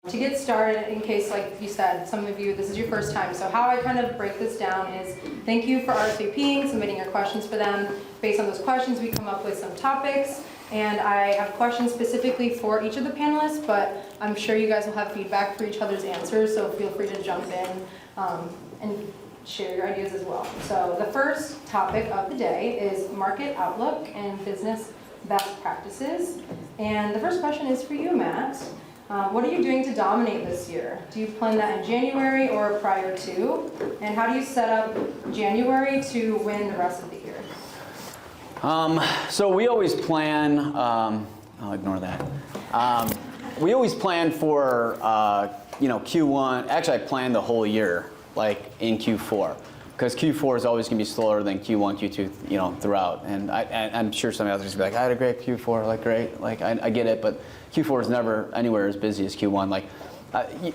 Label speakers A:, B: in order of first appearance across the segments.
A: To get started, in case, like you said, some of you, this is your first time, so how I kind of break this down is thank you for RSVPing, submitting your questions for them. Based on those questions, we come up with some topics, and I have questions specifically for each of the panelists, but I'm sure you guys will have feedback for each other's answers, so feel free to jump in and share your ideas as well. So the first topic of the day is market outlook and business best practices. And the first question is for you, Matt. What are you doing to dominate this year? Do you plan that in January or prior to? And how do you set up January to win the rest of the year?
B: So we always plan, I'll ignore that. We always plan for, Q1. Actually, I plan the whole year, like in Q4. Because Q4 is always going to be slower than Q1, Q2, throughout. And I'm sure some others will be like, I had a great Q4, like great, like I get it, but Q4 is never anywhere as busy as Q1. Like,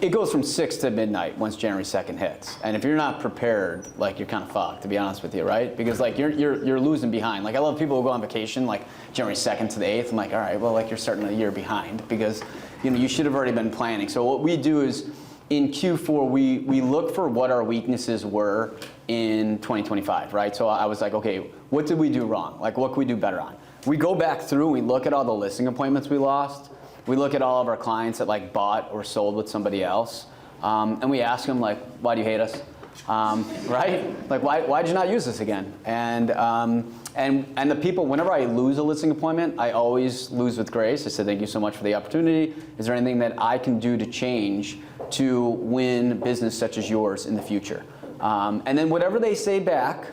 B: it goes from 6 to midnight once January 2nd hits. And if you're not prepared, like you're kind of fucked, to be honest with you, right? Because like you're losing behind. Like I love people who go on vacation, like January 2nd to the 8th. I'm like, all right, well, like you're starting a year behind because you should have already been planning. So what we do is in Q4 we look for what our weaknesses were in 2025, right? So I was like, okay, what did we do wrong? Like what could we do better on? We go back through, we look at all the listing appointments we lost. We look at all of our clients that like bought or sold with somebody else, and we ask them like, why do you hate us? Right? Like why did you not use us again? And the people, whenever I lose a listing appointment, I always lose with grace. I said, thank you so much for the opportunity. Is there anything that I can do to change to win business such as yours in the future? And then whatever they say back,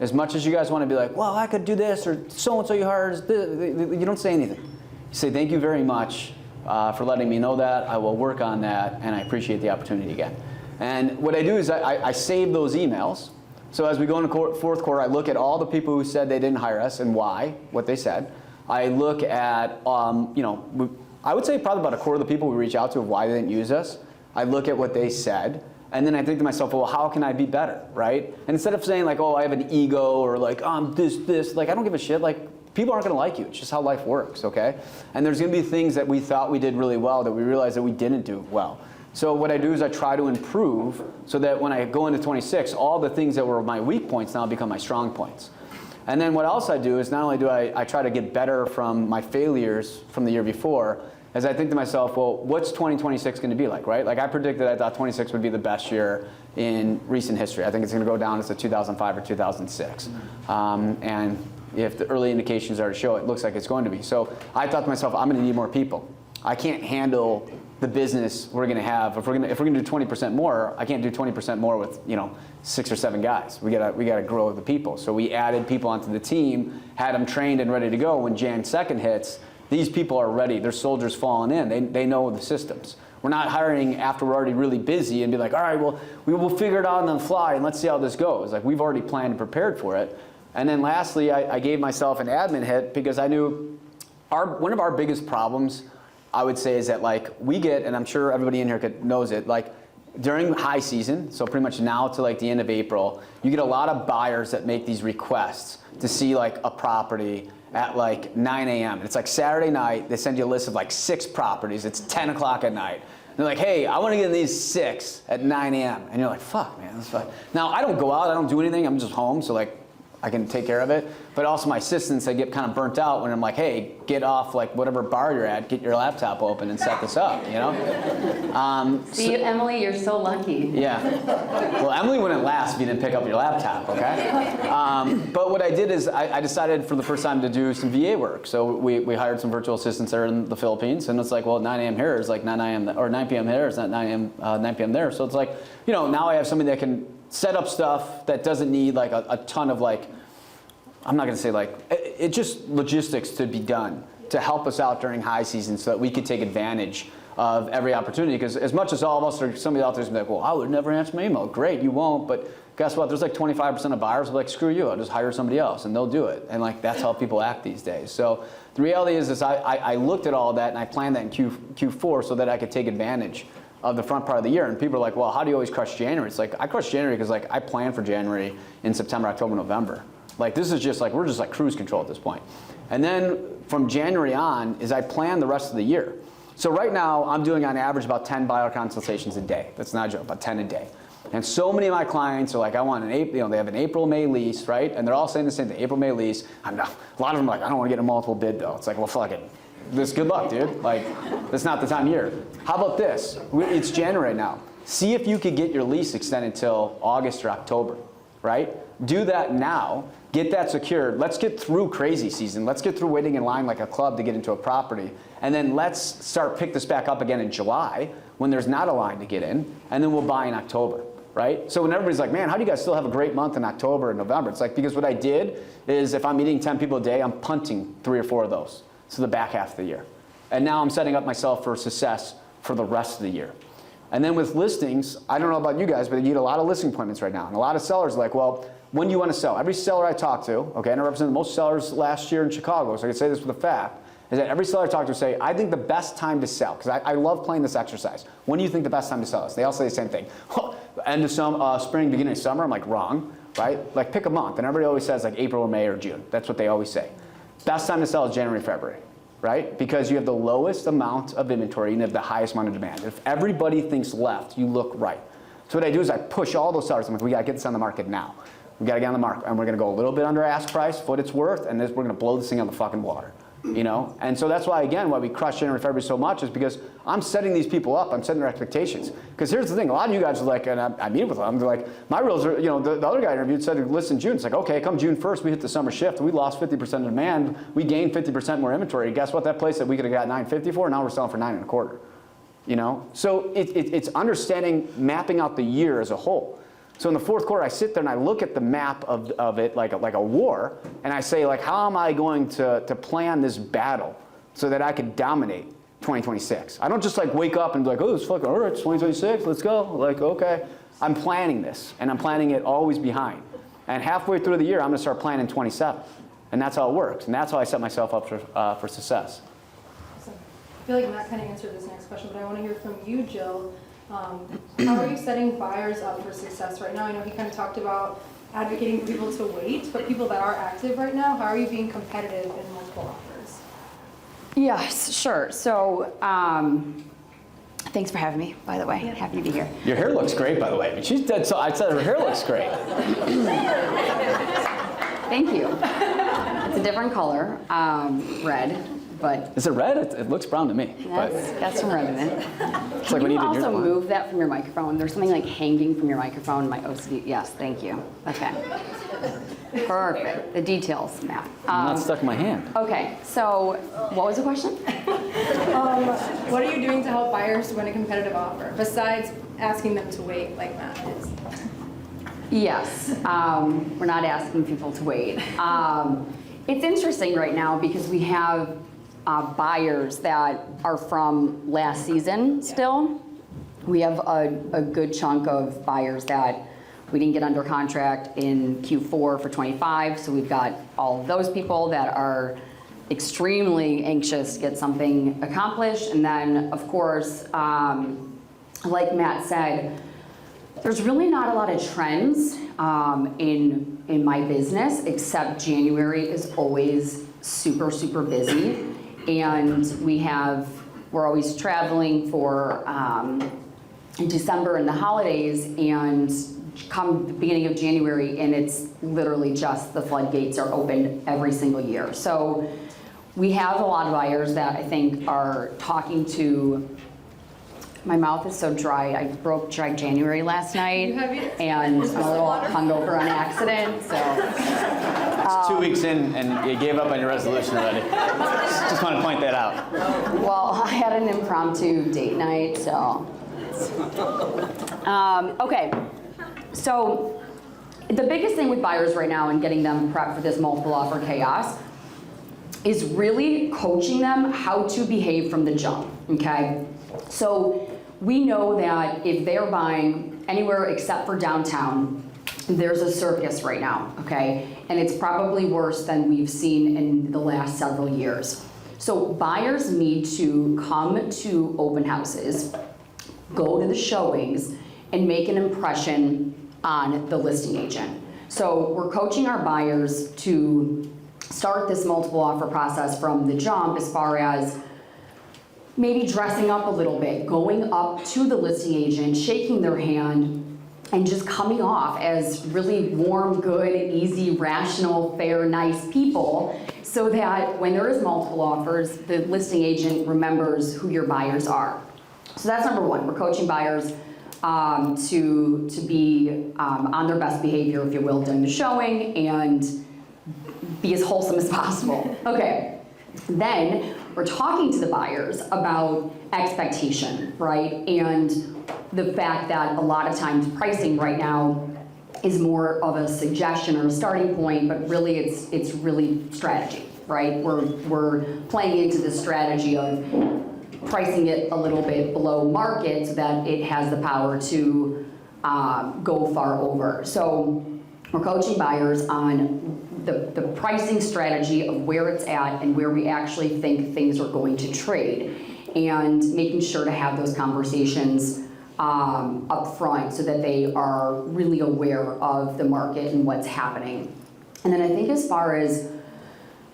B: as much as you guys want to be like, well, I could do this, or so-and-so you hired, you don't say anything. You say, thank you very much for letting me know that. I will work on that, and I appreciate the opportunity again. And what I do is I save those emails. So as we go into fourth quarter, I look at all the people who said they didn't hire us and why, what they said. I look at, I would say probably about a quarter of the people we reach out to of why they didn't use us. I look at what they said. And then I think to myself, well, how can I be better, right? And instead of saying like, oh, I have an ego, or like, this, like I don't give a shit. Like people aren't going to like you. It's just how life works, okay? And there's going to be things that we thought we did really well that we realized that we didn't do well. So what I do is I try to improve so that when I go into 26, all the things that were my weak points now become my strong points. And then what else I do is not only do I try to get better from my failures from the year before, as I think to myself, well, what's 2026 going to be like, right? Like I predicted I thought 26 would be the best year in recent history. I think it's going to go down as a 2005 or 2006. And if the early indications are to show, it looks like it's going to be. So I thought to myself, I'm going to need more people. I can't handle the business we're going to have. If we're going to do 20% more, I can't do 20% more with 6 or 7 guys. We got to grow the people. So we added people onto the team, had them trained and ready to go. When Jan 2nd hits, these people are ready. They're soldiers falling in. They know the systems. We're not hiring after we're already really busy and be like, all right, well, we will figure it out on the fly and let's see how this goes. Like we've already planned and prepared for it. And then lastly, I gave myself an admin hit because I knew one of our biggest problems, I would say, is that like we get, and I'm sure everybody in here knows it, like during high season, so pretty much now to like the end of April, you get a lot of buyers that make these requests to see like a property at like 9 a.m. It's like Saturday night, they send you a list of like 6 properties. It's 10 o'clock at night. They're like, hey, I want to get in these 6 at 9 a.m. And you're like, fuck, man, that's fine. Now, I don't go out, I don't do anything, I'm just home, so like I can take care of it. But also my assistants, they get kind of burnt out when I'm like, hey, get off like whatever bar you're at, get your laptop open and set this up,
C: See, Emily, you're so lucky.
B: Yeah. Well, Emily wouldn't last if you didn't pick up your laptop, okay? But what I did is I decided for the first time to do some VA work. So we hired some virtual assistants there in the Philippines, and it's like, well, 9 a.m. here is like 9 a.m. or 9 p.m. here is not 9 p.m. there. So it's like, now I have somebody that can set up stuff that doesn't need like a ton of like, I'm not going to say like, it's just logistics to be done to help us out during high season so that we could take advantage of every opportunity. Because as much as all of us, or somebody out there is like, well, I would never answer my email. Great, you won't, but guess what? There's like 25% of buyers who are like, screw you, I'll just hire somebody else, and they'll do it. And like that's how people act these days. So the reality is I looked at all that and I planned that in Q4 so that I could take advantage of the front part of the year. And people are like, well, how do you always crush January? It's like, I crush January because like I plan for January in September, October, November. Like this is just like, we're just like cruise control at this point. And then from January on is I plan the rest of the year. So right now, I'm doing on average about 10 buyer consultations a day. That's not a joke, about 10 a day. And so many of my clients are like, I want an April, they have an April-May lease, right? And they're all saying the same thing, April-May lease. A lot of them are like, I don't want to get a multiple bid though. It's like, well, fuck it. Good luck, dude. Like, that's not the time of year. How about this? It's January now. See if you could get your lease extended till August or October, right? Do that now. Get that secured. Let's get through crazy season. Let's get through waiting in line like a club to get into a property. And then let's pick this back up again in July when there's not a line to get in. And then we'll buy in October, right? So when everybody's like, man, how do you guys still have a great month in October and November? It's like, because what I did is if I'm meeting 10 people a day, I'm punting 3 or 4 of those to the back half of the year. And now I'm setting up myself for success for the rest of the year. And then with listings, I don't know about you guys, but you get a lot of listing appointments right now. And a lot of sellers are like, well, when do you want to sell? Every seller I talk to, okay, and I represented most sellers last year in Chicago, so I can say this with a fact, is that every seller I talk to say, I think the best time to sell, because I love playing this exercise. When do you think the best time to sell is? They all say the same thing. End of spring, beginning of summer. I'm like, wrong, right? Like pick a month. And everybody always says like April or May or June. That's what they always say. Best time to sell is January, February, right? Because you have the lowest amount of inventory and you have the highest amount of demand. If everybody thinks left, you look right. So what I do is I push all those sellers. I'm like, we got to get this on the market now. We got to get on the market, and we're going to go a little bit under ask price, what it's worth, and we're going to blow this thing on the fucking water, you know? And so that's why, again, why we crush January, February so much is because I'm setting these people up. I'm setting their expectations. Because here's the thing. A lot of you guys are like, and I meet with them, they're like, my reels are, you know, the other guy I interviewed said, listen, June. It's like, okay, come June 1st, we hit the summer shift. We lost 50% of demand. We gained 50% more inventory. Guess what? That place that we could have got $950 for, now we're selling for $9.25. You know? So it's understanding, mapping out the year as a whole. So in the fourth quarter, I sit there and I look at the map of it like a war, and I say, like, how am I going to plan this battle so that I can dominate 2026? I don't just like wake up and be like, oh, it's fucking, all right, it's 2026, let's go. Like, okay. I'm planning this, and I'm planning it always behind. And halfway through the year, I'm going to start planning 27. And that's how it works. And that's how I set myself up for success.
A: Awesome. I feel like Matt kind of answered this next question, but I want to hear from you, Jill. How are you setting buyers up for success right now? I know he kind of talked about advocating for people to wait, but people that are active right now, how are you being competitive in multiple offers?
C: Yes, sure. So, thanks for having me, by the way.
A: Yeah.
C: Happy to be here.
B: Your hair looks great, by the way. I mean, she's dead. So I said her hair looks great.
C: Thank you. It's a different color, red, but
B: Is it red? It looks brown to me.
C: that's got some red in it.
B: It's like
C: Can
B: we
C: you
B: need to
C: also
B: drink
C: move that from your microphone? There's something like hanging from your microphone. My OCD. Yes, thank you. Okay. Perfect. The details, Matt.
B: I'm not stuck in my hand.
C: Okay, so what was the question?
A: What are you doing to help buyers win a competitive offer, besides asking them to wait like Matt is?
C: Yes, we're not asking people to wait. It's interesting right now because we have buyers that are from last season still. We have a good chunk of buyers that we didn't get under contract in Q4 for 25, so we've got all of those people that are extremely anxious to get something accomplished. And then, of course, like Matt said, there's really not a lot of trends in my business, except January is always super, super busy. And we're always traveling for December and the holidays, and come the beginning of January, and it's literally just the floodgates are open every single year. So we have a lot of buyers that I think are talking to. My mouth is so dry. I broke dry January last night, and I'm a little hungover on accident. So
B: It's 2 weeks in, and you gave up on your resolution already. Just want to point that out.
C: well, I had an impromptu date night, so. Okay, so the biggest thing with buyers right now and getting them prepped for this multiple offer chaos is really coaching them how to behave from the jump, okay? So we know that if they're buying anywhere except for downtown, there's a circus right now, okay? And it's probably worse than we've seen in the last several years. So buyers need to come to open houses, go to the showings, and make an impression on the listing agent. So we're coaching our buyers to start this multiple offer process from the jump, as far as maybe dressing up a little bit, going up to the listing agent, shaking their hand, and just coming off as really warm, good, easy, rational, fair, nice people, so that when there is multiple offers, the listing agent remembers who your buyers are. So that's number one. We're coaching buyers to be on their best behavior, if you will, during the showing and be as wholesome as possible. Okay. Then we're talking to the buyers about expectation, right? And the fact that a lot of times pricing right now is more of a suggestion or a starting point, but really it's really strategy, right? We're playing into the strategy of pricing it a little bit below market so that it has the power to go far over. So we're coaching buyers on the pricing strategy of where it's at and where we actually think things are going to trade, and making sure to have those conversations up front so that they are really aware of the market and what's happening. And then I think as far as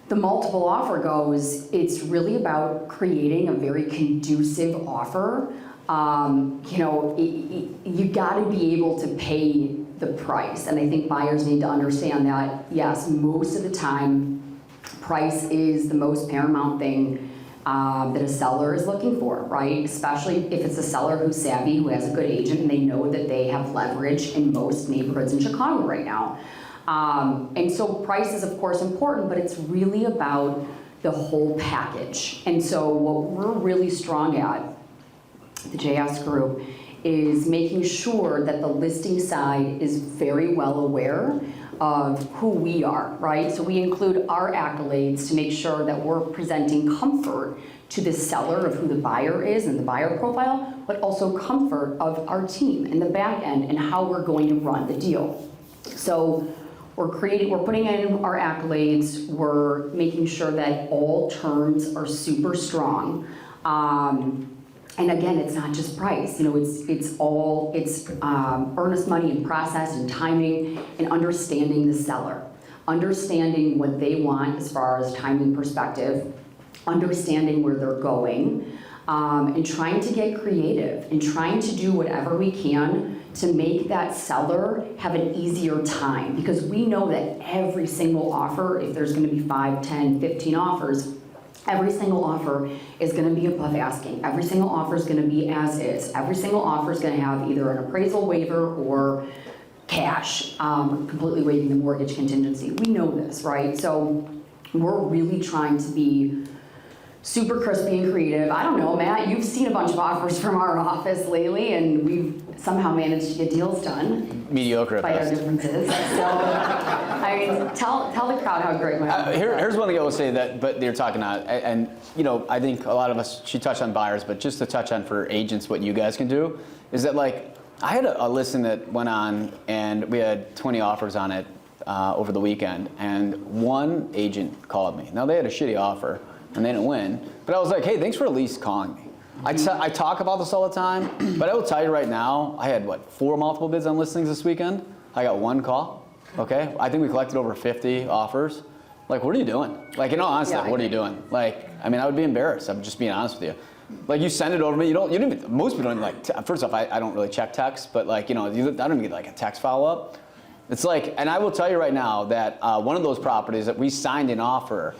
C: the multiple offer goes, it's really about creating a very conducive offer. You know, you got to be able to pay the price, and I think buyers need to understand that, yes, most of the time, price is the most paramount thing that a seller is looking for, right? Especially if it's a seller who's savvy, who has a good agent, and they know that they have leverage in most neighborhoods in Chicago right now. And so price is of course important, but it's really about the whole package. And so what we're really strong at, the JS group, is making sure that the listing side is very well aware of who we are, right? So we include our accolades to make sure that we're presenting comfort to the seller of who the buyer is and the buyer profile, but also comfort of our team in the back end and how we're going to run the deal. So we're putting in our accolades, we're making sure that all terms are super strong. And again, it's not just price, you know, it's earnest money and process and timing and understanding the seller, understanding what they want as far as timing perspective, understanding where they're going, and trying to get creative and trying to do whatever we can to make that seller have an easier time, because we know that every single offer, if there's going to be 5, 10, 15 offers, every single offer is going to be above asking. Every single offer is going to be as is. Every single offer is going to have either an appraisal waiver or cash, completely waiving the mortgage contingency. We know this, right? So we're really trying to be super crispy and creative. I don't know, Matt, you've seen a bunch of offers from our office lately, and we've somehow managed to get deals done.
B: Mediocre at
C: by
B: best.
C: our differences. So, I mean, tell the crowd how great my office is.
B: Here's one thing I will say that, but you're talking on, and you know, I think a lot of us, she touched on buyers, but just to touch on for agents, what you guys can do is that, like, I had a listing that went on, and we had 20 offers on it over the weekend, and one agent called me. Now they had a shitty offer, and they didn't win, but I was like, hey, thanks for at least calling me. I talk about this all the time, but I will tell you right now, I had, 4 multiple bids on listings this weekend. I got 1 call, okay? I think we collected over 50 offers. Like, what are you doing? Like, in all honesty, what are you doing? Like, I mean, I would be embarrassed. I'm just being honest with you. Like, you send it over to me, you don't even, most people don't like, first off, I don't really check text, but like, you know, I don't even get like a text follow-up. It's like, and I will tell you right now that one of those properties that we signed an offer,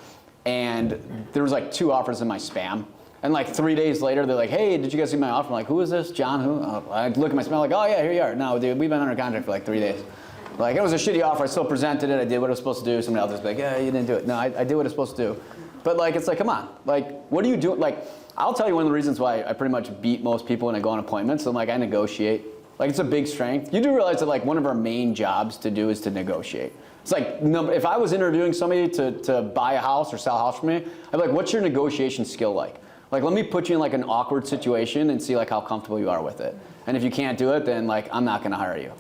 B: and there was like 2 offers in my spam. And like 3 days later, they're like, hey, did you guys see my offer? I'm like, who is this? John, who? I look at my spam, like, oh yeah, here you are. No, dude, we've been under contract for like 3 days. Like, it was a shitty offer. I still presented it. I did what I was supposed to do. Somebody else was like, yeah, you didn't do it. No, I did what I was supposed to do. But like, it's like, come on. Like, what do you do? Like, I'll tell you one of the reasons why I pretty much beat most people when I go on appointments. I'm like, I negotiate. Like, it's a big strength. You do realize that like one of our main jobs to do is to negotiate. It's like, if I was interviewing somebody to buy a house or sell a house for me, I'd be like, what's your negotiation skill like? Like, let me put you in like an awkward situation and see like how comfortable you are with it. And if you can't do it, then like, I'm not gonna hire you.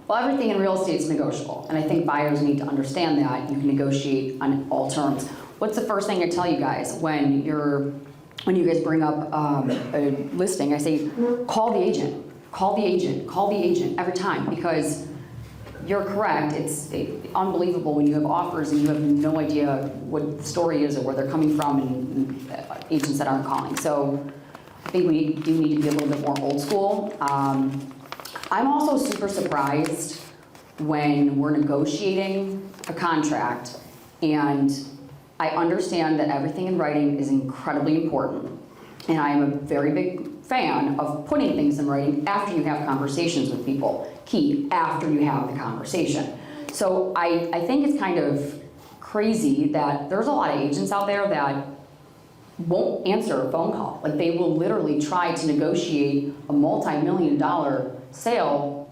C: Well, everything in real estate is negotiable, and I think buyers need to understand that. You can negotiate on all terms. What's the first thing I tell you guys when you guys bring up a listing? I say, call the agent, call the agent, call the agent every time, because you're correct. It's unbelievable when you have offers and you have no idea what the story is or where they're coming from, and agents that aren't calling. So I think we do need to be a little bit more old school. I'm also super surprised when we're negotiating a contract, and I understand that everything in writing is incredibly important. And I am a very big fan of putting things in writing after you have conversations with people. Key, after you have the conversation. So I think it's kind of crazy that there's a lot of agents out there that won't answer a phone call. Like, they will literally try to negotiate a multi-million-dollar sale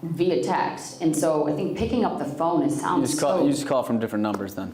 C: via text. And so I think picking up the phone, it sounds
B: You just call from different numbers then.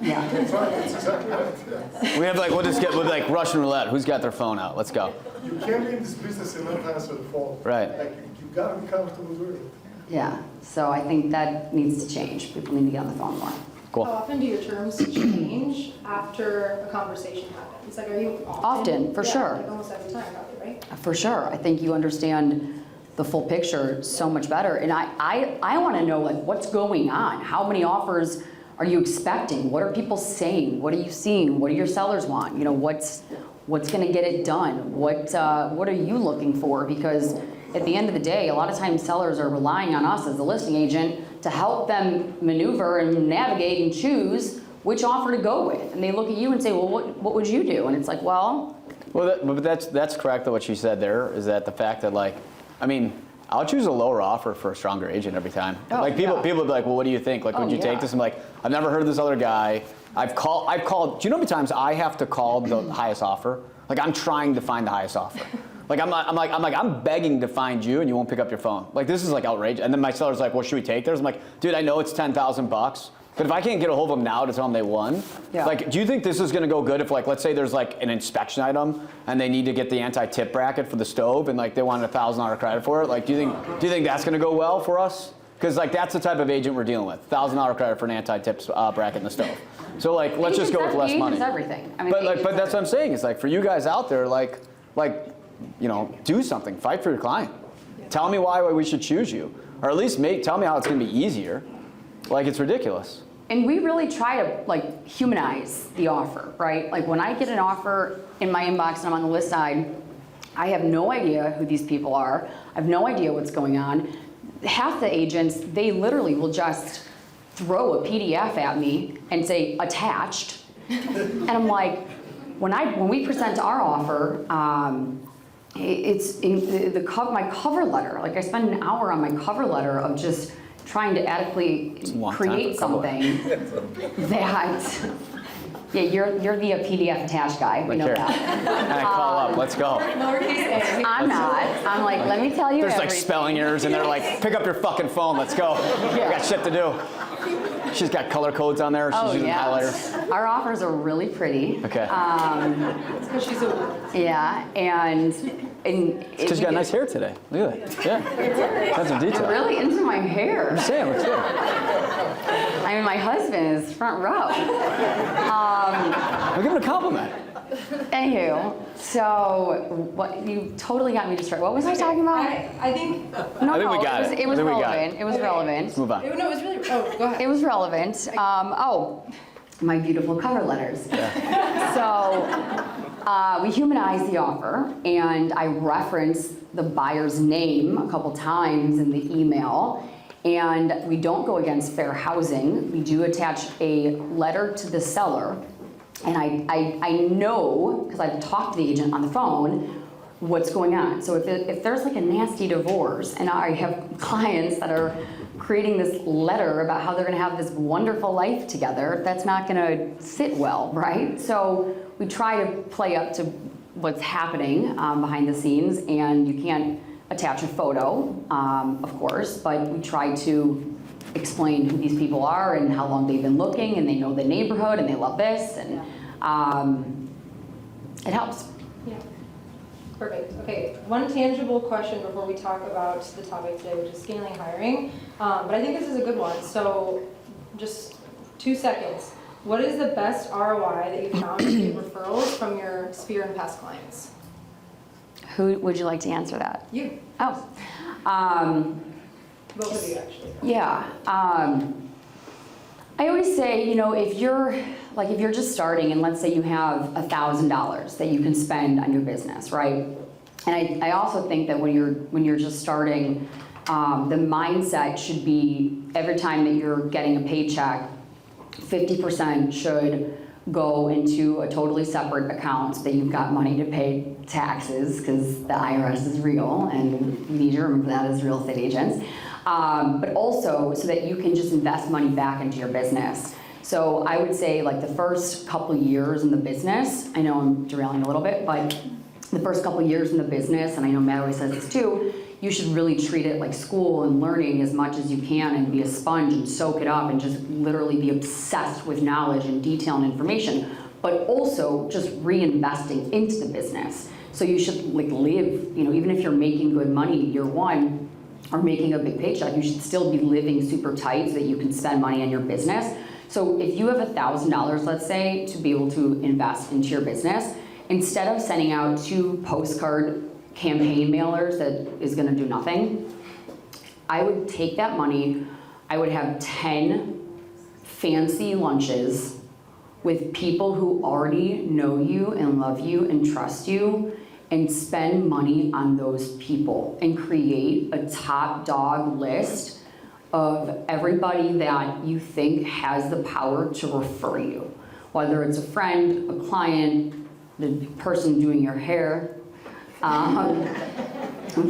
C: Yeah.
D: That's right, that's exactly right, yeah.
B: We have like, we'll like Russian roulette. Who's got their phone out? Let's go.
D: You can't be in this business and not answer the phone.
B: Right.
D: Like, you gotta be comfortable doing it.
C: Yeah, so I think that needs to change. People need to get on the phone more.
B: Cool.
A: How often do your terms change after a conversation happens? Like, are you often?
C: Often, for sure.
A: Like almost every time, probably, right?
C: For sure. I think you understand the full picture so much better. And I want to know, like, what's going on? How many offers are you expecting? What are people saying? What are you seeing? What do your sellers want? You know, what's going to get it done? What are you looking for? Because at the end of the day, a lot of times sellers are relying on us as a listing agent to help them maneuver and navigate and choose which offer to go with. And they look at you and say, well, what would you do? And it's like, well.
B: But that's correct though, what you said there, is that the fact that, like, I mean, I'll choose a lower offer for a stronger agent every time.
C: Oh,
B: like people
C: yeah.
B: will be like, well, what do you think? Like, would you take this? I'm like, I've never heard of this other guy. I've called, do you know how many times I have to call the highest offer? Like, I'm trying to find the highest offer. Like, I'm begging to find you and you won't pick up your phone. Like, this is like outrageous. And then my seller's like, well, should we take theirs? I'm like, dude, I know it's $10,000, but if I can't get a hold of them now to tell them they won, like, do you think this is gonna go good if, like, let's say there's like an inspection item and they need to get the anti-tip bracket for the stove and like they want $1,000 credit for it? Like, do you think that's gonna go well for us? Because like that's the type of agent we're dealing with. $1,000 credit for an anti-tip bracket in the stove. So like, let's just go with less money.
C: Everything. I mean,
B: but that's what I'm saying. It's like, for you guys out there, like, you know, do something. Fight for your client. Tell me why we should choose you, or at least tell me how it's gonna be easier. Like, it's ridiculous.
C: And we really try to, like, humanize the offer, right? Like, when I get an offer in my inbox and I'm on the list side, I have no idea who these people are. I have no idea what's going on. Half the agents, they literally will just throw a PDF at me and say, attached. And I'm like, when we present our offer, it's in my cover letter. Like, I spend an hour on my cover letter of just trying to adequately create something that, yeah, you're the PDF attached guy. We know that.
B: And I call up, let's go.
A: Lowercase a.
C: I'm not. I'm like, let me tell you
B: There's like
C: everything.
B: spelling errors and they're like, pick up your fucking phone, let's go. We got shit to do. She's got color codes on there, she's using highlighters.
C: Our offers are really pretty.
B: Okay.
A: It's because she's a woman.
C: Yeah, and
B: She's got nice hair today. Look at that. Yeah. That's a detail.
C: You're really into my hair.
B: I'm saying, looks good.
C: I mean, my husband is front row.
B: I'll give it a compliment.
C: Anywho, so what you totally got me distracted. What was I talking about?
A: I think,
C: No,
B: I think we got it.
C: It was
B: I think we got it.
C: relevant. It was
A: Okay.
C: relevant.
B: Let's move on.
A: no, it was really, oh, go ahead.
C: It was relevant. My beautiful cover letters. So we humanize the offer, and I reference the buyer's name a couple times in the email. And we don't go against fair housing. We do attach a letter to the seller. And I know, because I've talked to the agent on the phone, what's going on. So if there's like a nasty divorce, and I have clients that are creating this letter about how they're gonna have this wonderful life together, that's not gonna sit well, right? So we try to play up to what's happening behind the scenes, and you can't attach a photo, of course, but we try to explain who these people are and how long they've been looking, and they know the neighborhood and they love this, and it helps.
A: Yeah. Perfect. Okay, one tangible question before we talk about the topic today, which is scaling hiring. But I think this is a good one. So just 2 seconds. What is the best ROI that you found to get referrals from your sphere and past clients?
C: Who would you like to answer that?
A: You.
C: Oh.
A: Both of you, actually.
C: Yeah. I always say, if you're just starting and let's say you have $1,000 that you can spend on your business, right? And I also think that when you're just starting, the mindset should be every time that you're getting a paycheck, 50% should go into a totally separate account so that you've got money to pay taxes, because the IRS is real and you need to remember that as real estate agents. But also so that you can just invest money back into your business. So I would say like the first couple years in the business, I know I'm derailing a little bit, but the first couple years in the business, and I know Matt always says this too, you should really treat it like school and learning as much as you can and be a sponge and soak it up and just literally be obsessed with knowledge and detail and information, but also just reinvesting into the business. So you should like live, even if you're making good money year one or making a big paycheck, you should still be living super tight so that you can spend money on your business. So if you have $1,000, let's say, to be able to invest into your business, instead of sending out 2 postcard campaign mailers that is gonna do nothing, I would take that money, I would have 10 fancy lunches with people who already know you and love you and trust you, and spend money on those people and create a top dog list of everybody that you think has the power to refer you, whether it's a friend, a client, the person doing your hair,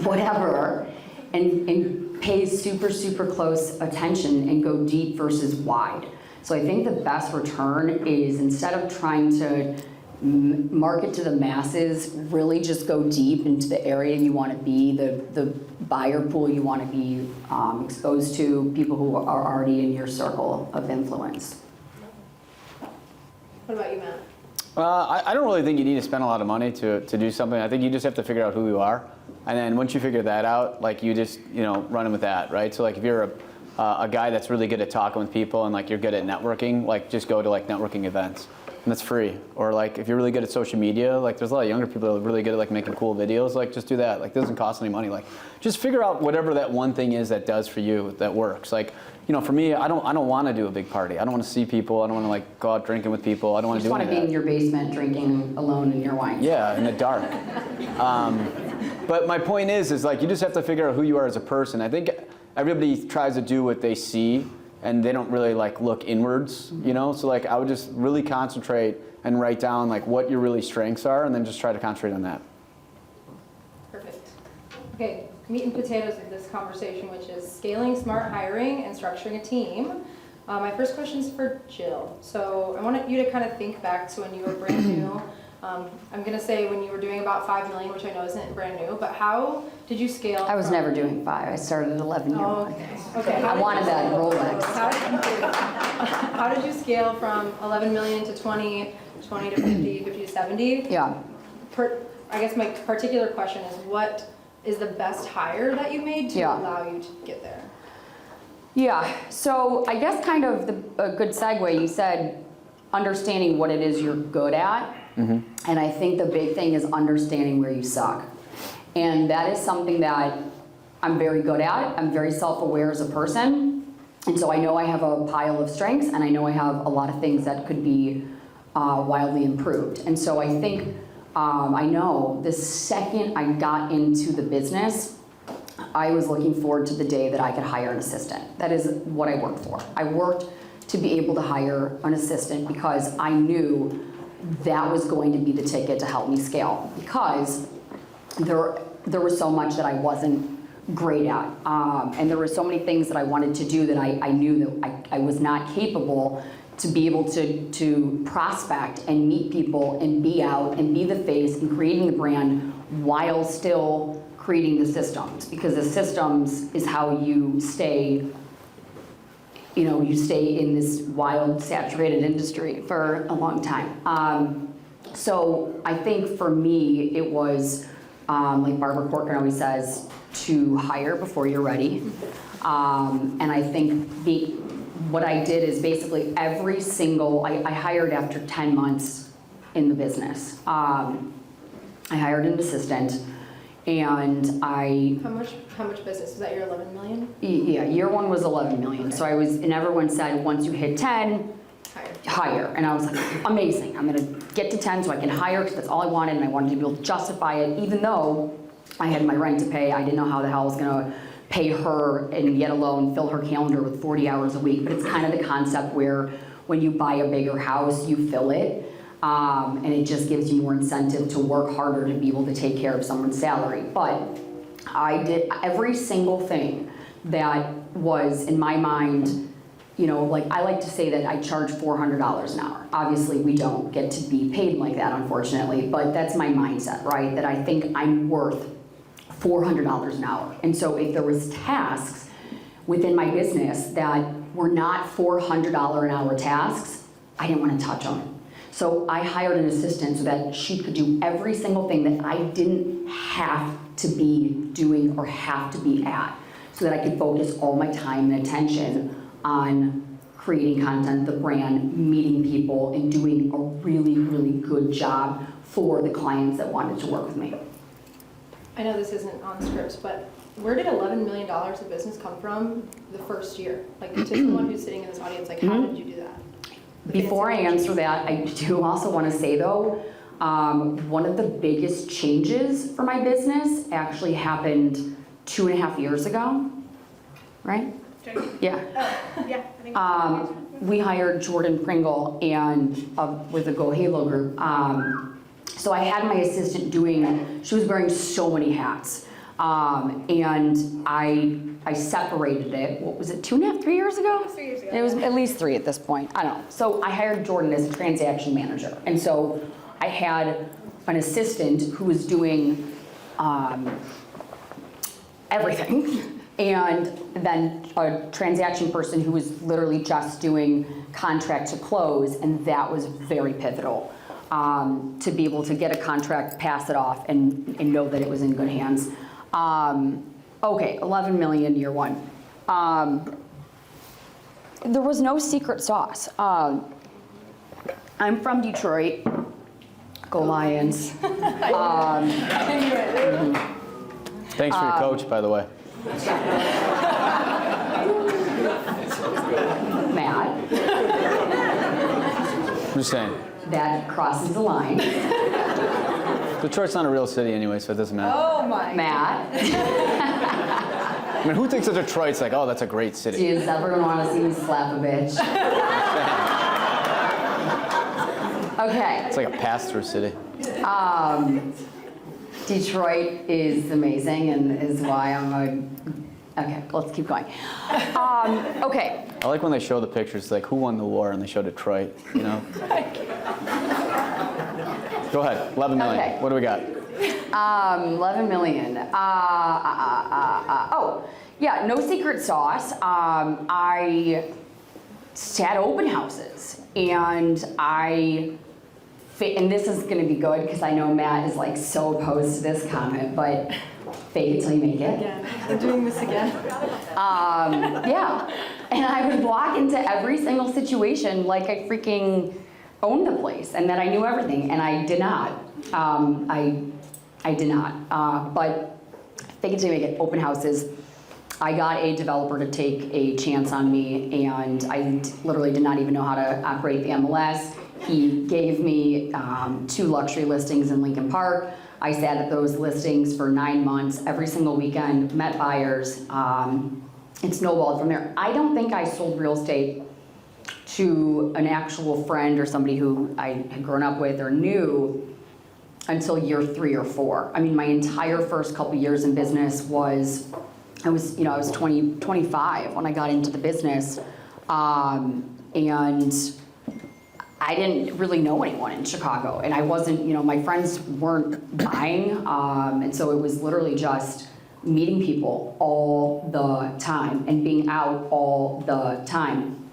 C: whatever, and pay super, super close attention and go deep versus wide. So I think the best return is, instead of trying to market to the masses, really just go deep into the area you want to be, the buyer pool you want to be exposed to, people who are already in your circle of influence.
A: What about you, Matt?
B: I don't really think you need to spend a lot of money to do something. I think you just have to figure out who you are. And then once you figure that out, like you just, run with that, right? So like if you're a guy that's really good at talking with people and like you're good at networking, like just go to like networking events. And that's free. Or like if you're really good at social media, like there's a lot of younger people that are really good at like making cool videos, like just do that. Like it doesn't cost any money. Like just figure out whatever that one thing is that does for you, that works. Like, for me, I don't want to do a big party. I don't want to see people. I don't want to like go out drinking with people. I don't want to do any of that.
C: You just want to be in your basement drinking alone in your wine.
B: Yeah, in the dark. But my point is like you just have to figure out who you are as a person. I think everybody tries to do what they see, and they don't really like look inwards, So like I would just really concentrate and write down like what your really strengths are, and then just try to concentrate on that.
A: Perfect. Okay, meat and potatoes of this conversation, which is scaling smart hiring and structuring a team. My first question is for Jill. So I wanted you to kind of think back to when you were brand new. I'm going to say when you were doing about 5 million, which I know isn't brand new, but how did you scale?
C: I was never doing 5. I started at 11 years old.
A: Okay.
C: I wanted that Rolex.
A: How did you scale from 11 million to 20, 20 to 50, 50 to 70?
C: Yeah.
A: I guess my particular question is, what is the best hire that you made to allow you to get there?
C: Yeah, so I guess kind of a good segue, you said understanding what it is you're good at. Mm-hmm. And I think the big thing is understanding where you suck. And that is something that I'm very good at. I'm very self-aware as a person. And so I know I have a pile of strengths, and I know I have a lot of things that could be wildly improved. And so I think, I know the second I got into the business, I was looking forward to the day that I could hire an assistant. That is what I worked for. I worked to be able to hire an assistant because I knew that was going to be the ticket to help me scale, because there was so much that I wasn't great at, and there were so many things that I wanted to do that I knew that I was not capable to be able to prospect and meet people and be out and be the face and creating the brand while still creating the systems, because the systems is how you stay in this wild, saturated industry for a long time. So I think for me, it was, like Barbara Corcoran always says, to hire before you're ready. And I think what I did is basically I hired after 10 months in the business. I hired an assistant, And
A: How much business? Is that your 11 million?
C: yeah, year one was 11 million. So and everyone said, once you hit 10, hire. And I was like, amazing, I'm gonna get to 10 so I can hire, because that's all I wanted, and I wanted to be able to justify it, even though I had my rent to pay. I didn't know how the hell I was gonna pay her, and yet alone fill her calendar with 40 hours a week. But it's kind of the concept where when you buy a bigger house, you fill it, and it just gives you more incentive to work harder to be able to take care of someone's salary. But I did every single thing that was in my mind. You know, like I like to say that I charge $400 an hour. Obviously, we don't get to be paid like that, unfortunately, but that's my mindset, right? That I think I'm worth $400 an hour. And so if there was tasks within my business that were not $400 an hour tasks, I didn't want to touch them. So I hired an assistant so that she could do every single thing that I didn't have to be doing or have to be at, so that I could focus all my time and attention on creating content, the brand, meeting people, and doing a really, really good job for the clients that wanted to work with me.
A: I know this isn't on scripts, but where did $11 million of business come from the first year? Like, to the one who's sitting in this audience, like, how did you do that?
C: Before I answer that, I do also want to say though, one of the biggest changes for my business actually happened 2.5 years ago, right? Yeah.
A: Yeah, I think
C: We hired Jordan Pringle and with the Go Halo group. So I had my assistant she was wearing so many hats. And I separated it, what was it, 2.5, 3 years ago?
A: 3 years ago.
C: It was at least 3 at this point, I don't know. So I hired Jordan as a transaction manager. And so I had an assistant who was doing everything. And then a transaction person who was literally just doing contract to close, and that was very pivotal to be able to get a contract, pass it off, and know that it was in good hands. Okay, 11 million year one. There was no secret sauce. I'm from Detroit. Go Lions.
B: Thanks for your coach, by the way.
C: Matt,
B: I'm just saying.
C: that crosses the line.
B: Detroit's not a real city anyway, so it doesn't matter.
A: Oh my.
C: Matt,
B: I mean, who thinks of Detroit's like, oh, that's a great city?
C: is ever gonna wanna see me slap a bitch? Okay.
B: It's like a pass-through city.
C: Detroit is amazing and is why okay, let's keep going. Okay,
B: I like when they show the pictures, like who won the war, and they show Detroit, you know? Go ahead, 11 million.
C: Okay.
B: What do we got?
C: 11 million. Oh, yeah, no secret sauce. I had open houses, and and this is gonna be good because I know Matt is like so opposed to this comment, but fake it till you make it.
A: Again, we're doing this again.
C: Yeah, and I would walk into every single situation like I freaking owned the place and that I knew everything, and I did not. I did not. But fake it till you make it. Open houses. I got a developer to take a chance on me, and I literally did not even know how to operate the MLS. He gave me 2 luxury listings in Lincoln Park. I sat at those listings for 9 months, every single weekend, met buyers. It snowballed from there. I don't think I sold real estate to an actual friend or somebody who I had grown up with or knew until year 3 or 4. I mean, my entire first couple years in business I was 25 when I got into the business, and I didn't really know anyone in Chicago, and I wasn't, my friends weren't buying, and so it was literally just meeting people all the time and being out all the time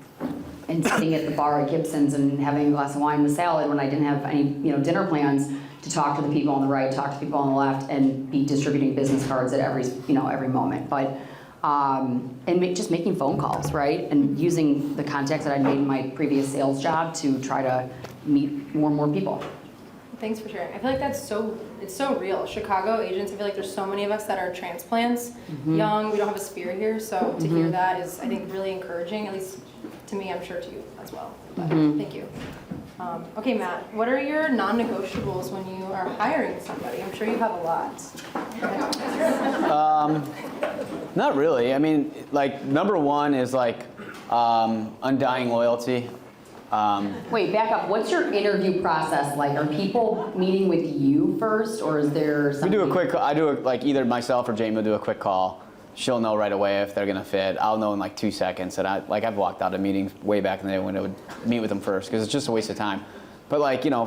C: and sitting at the bar at Gibson's and having a glass of wine with salad when I didn't have any, dinner plans, to talk to the people on the right, talk to people on the left, and be distributing business cards at every moment. But just making phone calls, right? And using the contacts that I'd made in my previous sales job to try to meet more and more people.
A: Thanks for sharing. I feel like it's so real. Chicago agents, I feel like there's so many of us that are transplants, young, we don't have a sphere here, so to hear that is, I think, really encouraging, at least to me, I'm sure to you as well. But thank you. Okay, Matt, what are your non-negotiables when you are hiring somebody? I'm sure you have a lot.
B: Not really. I mean, like, number one is like undying loyalty.
C: Wait, back up. What's your interview process like? Are people meeting with you first, or is there something?
B: Like either myself or Jamie will do a quick call. She'll know right away if they're gonna fit. I'll know in like 2 seconds. And I've walked out of meetings way back in the day when I would meet with them first because it's just a waste of time. But like, you know,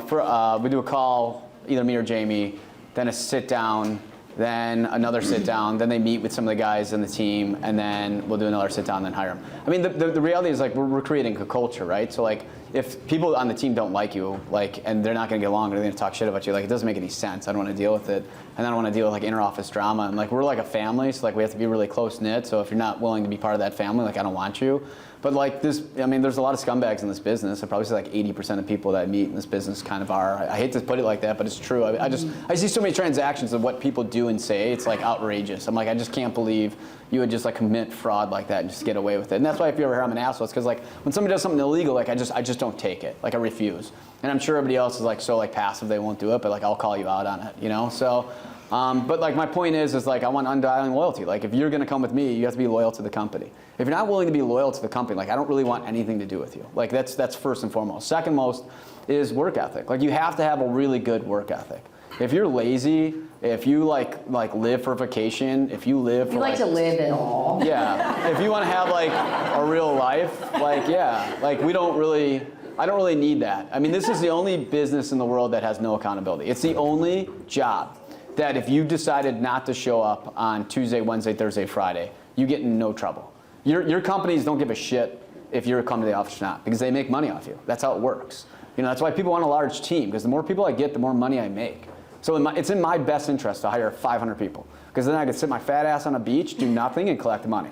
B: we do a call, either me or Jamie, then a sit down, then another sit down, then they meet with some of the guys in the team, and then we'll do another sit down, then hire them. I mean, the reality is like we're creating a culture, right? So like if people on the team don't like you, like, and they're not gonna get along, or they're gonna talk shit about you, like it doesn't make any sense. I don't wanna deal with it. And I don't wanna deal with like inter-office drama. And like we're like a family, so like we have to be really close knit. So if you're not willing to be part of that family, like I don't want you. But like this, I mean, there's a lot of scumbags in this business. I probably say like 80% of people that I meet in this business kind of are. I hate to put it like that, but it's true. I see so many transactions of what people do and say. It's like outrageous. I'm like, I just can't believe you would just like commit fraud like that and just get away with it. And that's why if you ever hear I'm an asshole, it's because like when somebody does something illegal, like I just don't take it. Like I refuse. And I'm sure everybody else is like so like passive they won't do it, but like I'll call you out on it, you know? So. But like my point is like I want undying loyalty. Like if you're gonna come with me, you have to be loyal to the company. If you're not willing to be loyal to the company, like I don't really want anything to do with you. Like that's first and foremost. Second most is work ethic. Like you have to have a really good work ethic. If you're lazy, if you like live for vacation, if you live for
C: You like to live it all.
B: Yeah. If you want to have like a real life, like yeah, like I don't really need that. I mean, this is the only business in the world that has no accountability. It's the only job that if you decided not to show up on Tuesday, Wednesday, Thursday, Friday, you get in no trouble. Your companies don't give a shit if you're coming to the office or not because they make money off you. That's how it works. You know, that's why people want a large team because the more people I get, the more money I make. So it's in my best interest to hire 500 people because then I can sit my fat ass on a beach, do nothing, and collect money.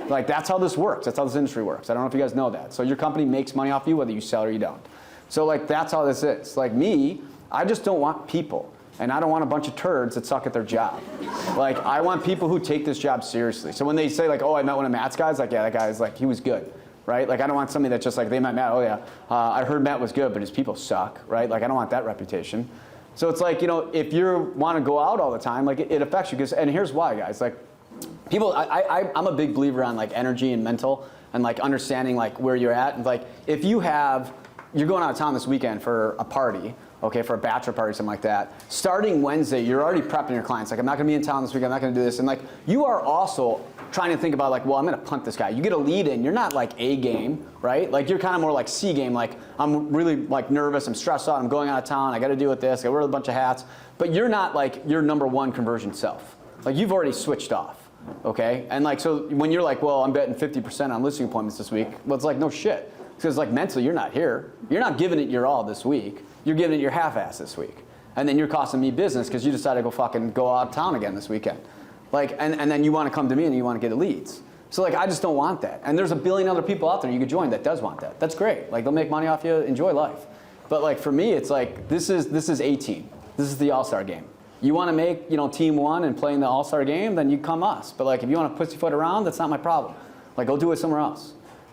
B: Like that's how this works. That's how this industry works. I don't know if you guys know that. So your company makes money off you whether you sell or you don't. So like that's how this is. Like me, I just don't want people. And I don't want a bunch of turds that suck at their job. Like, I want people who take this job seriously. So when they say like, oh, I met one of Matt's guys, like, yeah, that guy's like, he was good, right? Like, I don't want somebody that just like, they met Matt, oh yeah, I heard Matt was good, but his people suck, right? Like, I don't want that reputation. So it's like, you know, if you want to go out all the time, like, it affects you. And here's why, guys. Like, people, I'm a big believer on like energy and mental and like understanding like where you're at. And like, if you're going out of town this weekend for a party, okay, for a bachelor party or something like that, starting Wednesday, you're already prepping your clients. Like, I'm not gonna be in town this week, I'm not gonna do this. And like, you are also trying to think about like, well, I'm gonna punt this guy. You get a lead in, you're not like A game, right? Like, you're kind of more like C game, like, I'm really like nervous, I'm stressed out, I'm going out of town, I gotta deal with this, I gotta wear a bunch of hats. But you're not like your number one conversion self. Like, you've already switched off, okay? And like, so when you're like, well, I'm betting 50% on listing appointments this week, well, it's like, no shit. Because like mentally, you're not here. You're not giving it your all this week. You're giving it your half-ass this week. And then you're costing me business because you decided to go out of town again this weekend. Like, and then you want to come to me and you want to get leads. So like, I just don't want that. And there's a billion other people out there you could join that does want that. That's great. Like, they'll make money off you, enjoy life. But like, for me, it's like, this is A team. This is the all-star game. You want to make, you know, team one and play in the all-star game, then you come us. But like, if you want to pussyfoot around, that's not my problem. Like, go do it somewhere else.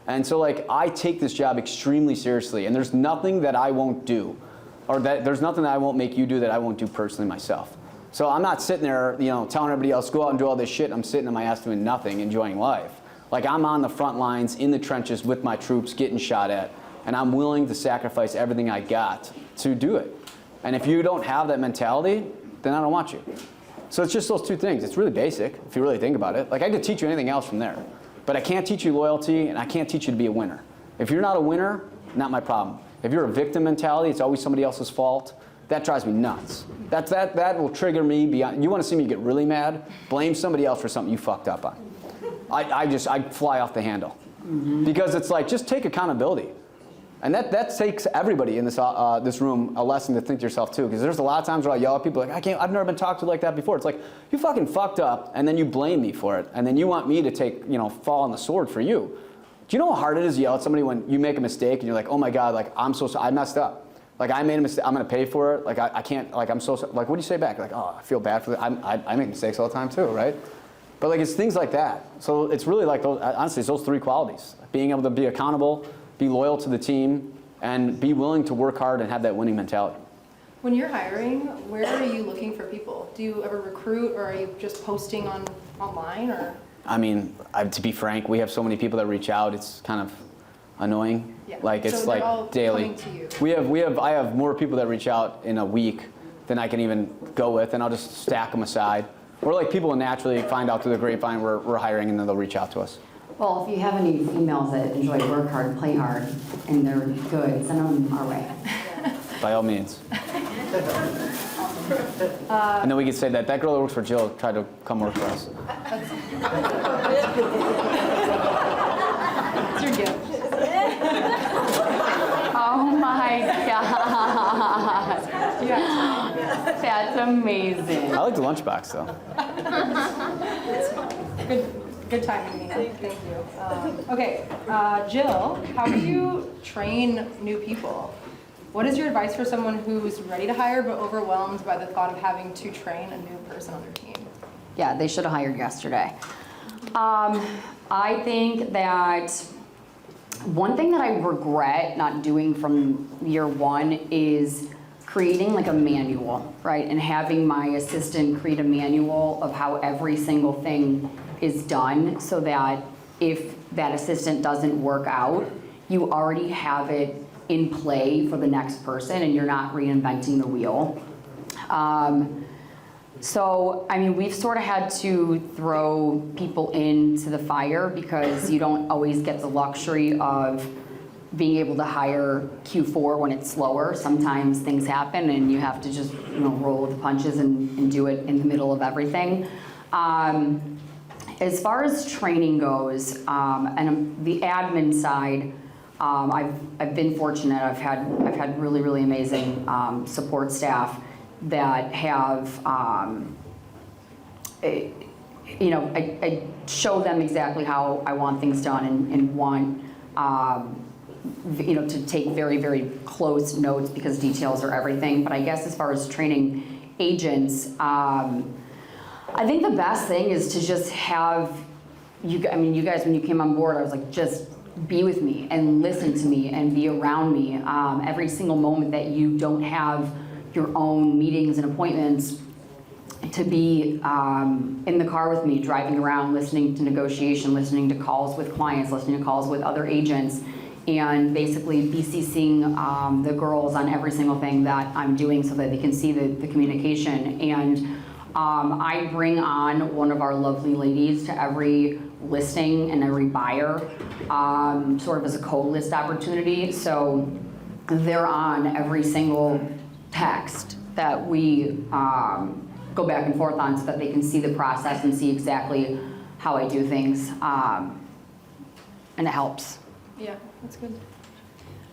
B: And so like, I take this job extremely seriously, and there's nothing that I won't do, or that there's nothing that I won't make you do that I won't do personally myself. So I'm not sitting there, you know, telling everybody else, go out and do all this shit, I'm sitting on my ass doing nothing, enjoying life. Like, I'm on the front lines, in the trenches with my troops, getting shot at, and I'm willing to sacrifice everything I got to do it. And if you don't have that mentality, then I don't want you. So it's just those two things. It's really basic, if you really think about it. Like, I could teach you anything else from there. But I can't teach you loyalty, and I can't teach you to be a winner. If you're not a winner, not my problem. If you're a victim mentality, it's always somebody else's fault, that drives me nuts. That will trigger me beyond. You want to see me get really mad? Blame somebody else for something you fucked up on. I fly off the handle. Because it's like, just take accountability. And that takes everybody in this room a lesson to think to yourself too, because there's a lot of times where I yell at people like, I've never been talked to like that before. It's like, you fucking fucked up, and then you blame me for it, and then you want me to take, you know, fall on the sword for you. Do you know how hard it is to yell at somebody when you make a mistake and you're like, oh my God, like, I messed up. like I made a mistake, I'm gonna pay for it. Like I can't, like I'm so, like what do you say back? Like, oh, I feel bad for that. I make mistakes all the time too, right? But like it's things like that. So it's really like those, honestly, it's those three qualities. Being able to be accountable, be loyal to the team, and be willing to work hard and have that winning mentality.
A: When you're hiring, where are you looking for people? Do you ever recruit, or are you just posting online, or?
B: I mean, to be frank, we have so many people that reach out. It's kind of annoying.
A: Yeah.
B: Like it's
A: So they're
B: like
A: all
B: daily.
A: coming to you.
B: I have more people that reach out in a week than I can even go with, and I'll just stack them aside. Or like people will naturally find out through the grapevine we're hiring, and then they'll reach out to us.
C: Well, if you have any females that enjoy work hard, play hard, and they're good, send them our way.
B: By all means. And then we could say that girl that works for Jill tried to come work for us.
A: It's your gift.
C: Oh my God.
A: Yeah.
C: That's amazing.
B: I like the lunchbox though.
A: Good timing, Nina. Thank you. Okay, Jill, how do you train new people? What is your advice for someone who's ready to hire but overwhelmed by the thought of having to train a new person on their team?
C: Yeah, they should have hired yesterday. I think that one thing that I regret not doing from year one is creating like a manual, right? And having my assistant create a manual of how every single thing is done, so that if that assistant doesn't work out, you already have it in play for the next person and you're not reinventing the wheel. So, I mean, we've sort of had to throw people into the fire because you don't always get the luxury of being able to hire Q4 when it's slower. Sometimes things happen and you have to just, roll with the punches and do it in the middle of everything. As far as training goes, and the admin side, I've been fortunate. I've had really, really amazing support staff that have, I show them exactly how I want things done and want, to take very, very close notes because details are everything. But I guess as far as training agents, I think the best thing is to just have, you guys, when you came on board, I was like, just be with me and listen to me and be around me. Every single moment that you don't have your own meetings and appointments, to be in the car with me, driving around, listening to negotiation, listening to calls with clients, listening to calls with other agents, and basically BCCing the girls on every single thing that I'm doing so that they can see the communication. And I bring on one of our lovely ladies to every listing and every buyer, sort of as a co-list opportunity. So they're on every single text that we go back and forth on so that they can see the process and see exactly how I do things. And it helps.
A: Yeah, that's good.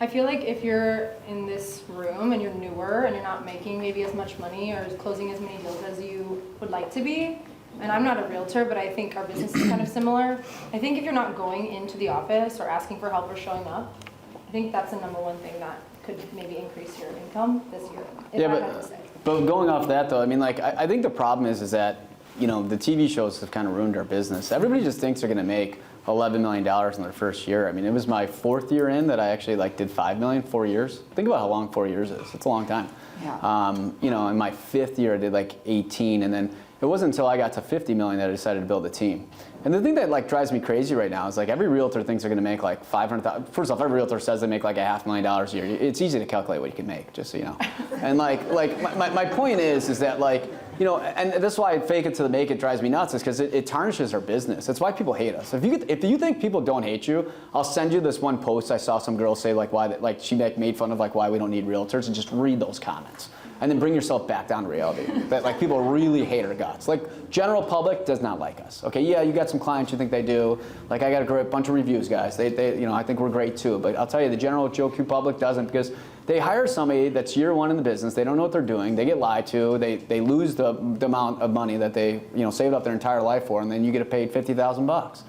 A: I feel like if you're in this room and you're newer and you're not making maybe as much money or closing as many deals as you would like to be, and I'm not a realtor, but I think our business is kind of similar. I think if you're not going into the office or asking for help or showing up, I think that's the number one thing that could maybe increase your income this year. If I had to say.
B: But going off that though, I mean, like, I think the problem is that, the TV shows have kind of ruined our business. Everybody just thinks they're going to make $11 million in their first year. I mean, it was my 4th year in that I actually did $5 million, 4 years. Think about how long 4 years is. It's a long time.
C: Yeah.
B: In my 5th year, I did 18, and then it wasn't until I got to 50 million that I decided to build a team. And the thing that drives me crazy right now is every realtor thinks they're going to make $500,000. First off, every realtor says they make $500,000 a year. It's easy to calculate what you can make, just so you know. And my point is that and that's why fake it till they make it drives me nuts, is because it tarnishes our business. That's why people hate us. If you think people don't hate you, I'll send you this one post I saw some girl say why she made fun of why we don't need realtors, and just read those comments. And then bring yourself back down to reality. That people really hate our guts. General public does not like us. Okay, yeah, you got some clients you think they do. I got a great bunch of reviews, guys. They I think we're great too. But I'll tell you, the general JOQ public doesn't, because they hire somebody that's year one in the business. They don't know what they're doing. They get lied to. They lose the amount of money that they saved up their entire life for, and then you get paid $50,000.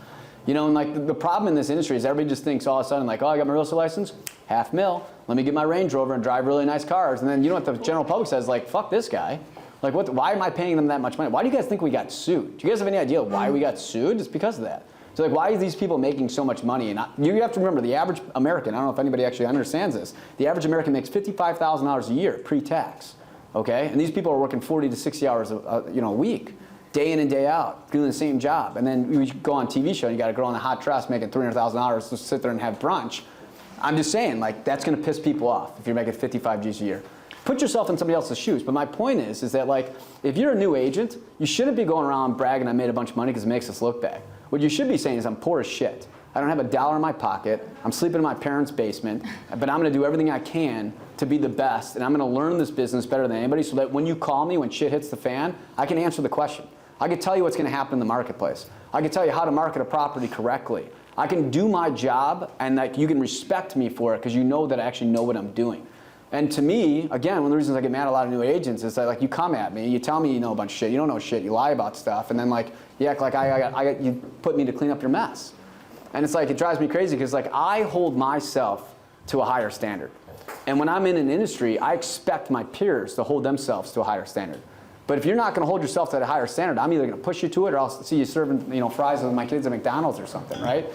B: And the problem in this industry is everybody just thinks all of a sudden oh, I got my real estate license. $500,000. Let me get my Range Rover and drive really nice cars. And then you know what the general public says? Like, fuck this guy. Like, why am I paying them that much money? Why do you guys think we got sued? Do you guys have any idea why we got sued? It's because of that. So like, why are these people making so much money? And you have to remember, the average American, I don't know if anybody actually understands this, the average American makes $55,000 a year pre-tax, okay? And these people are working 40 to 60 hours a week, day in and day out, doing the same job. And then you go on TV show and you got a girl in a hot dress making $300,000 to sit there and have brunch. I'm just saying, like, that's gonna piss people off if you're making 55 G's a year. Put yourself in somebody else's shoes. But my point is that, like, if you're a new agent, you shouldn't be going around bragging I made a bunch of money because it makes us look bad. What you should be saying is I'm poor as shit. I don't have $1 in my pocket. I'm sleeping in my parents' basement, but I'm gonna do everything I can to be the best, and I'm gonna learn this business better than anybody so that when you call me, when shit hits the fan, I can answer the question. I can tell you what's gonna happen in the marketplace. I can tell you how to market a property correctly. I can do my job, and like, you can respect me for it because you know that I actually know what I'm doing. And to me, again, one of the reasons I get mad at a lot of new agents is that, like, you come at me, you tell me you know a bunch of shit, you don't know shit, you lie about stuff, and then like you act like you put me to clean up your mess. And it's like, it drives me crazy because, like, I hold myself to a higher standard. And when I'm in an industry, I expect my peers to hold themselves to a higher standard. But if you're not going to hold yourself to a higher standard, I'm either going to push you to it, or I'll see you serving, you know, fries with my kids at McDonald's or something, right?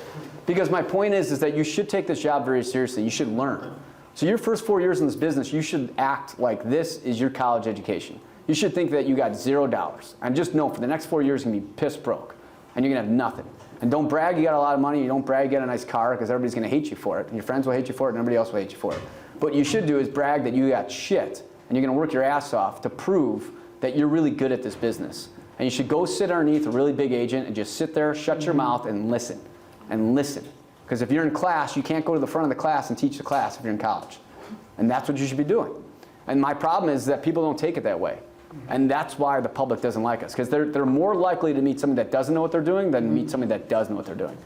B: Because my point is that you should take this job very seriously. You should learn. So your first 4 years in this business, you should act like this is your college education. You should think that you got $0. And just know for the next 4 years, you're going to be piss broke. And you're going to have nothing. And don't brag you got a lot of money. You don't brag you got a nice car because everybody's going to hate you for it. And your friends will hate you for it, and everybody else will hate you for it. What you should do is brag that you got shit. And you're going to work your ass off to prove that you're really good at this business. And you should go sit underneath a really big agent and just sit there, shut your mouth, and listen. And listen. Because if you're in class, you can't go to the front of the class and teach the class if you're in college. And that's what you should be doing. And my problem is that people don't take it that way. And that's why the public doesn't like us. Because they're more likely to meet somebody that doesn't know what they're doing than meet somebody that does know what they're doing.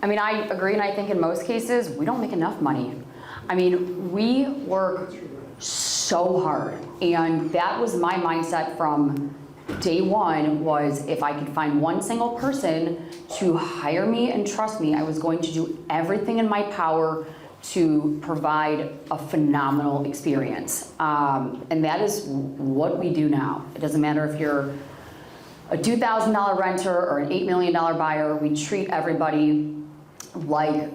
C: I mean, I agree, and I think in most cases, we don't make enough money. I mean, we work so hard. And that was my mindset from day one, was if I could find one single person to hire me and trust me, I was going to do everything in my power to provide a phenomenal experience. And that is what we do now. It doesn't matter if you're a $2,000 renter or an $8 million buyer, we treat everybody like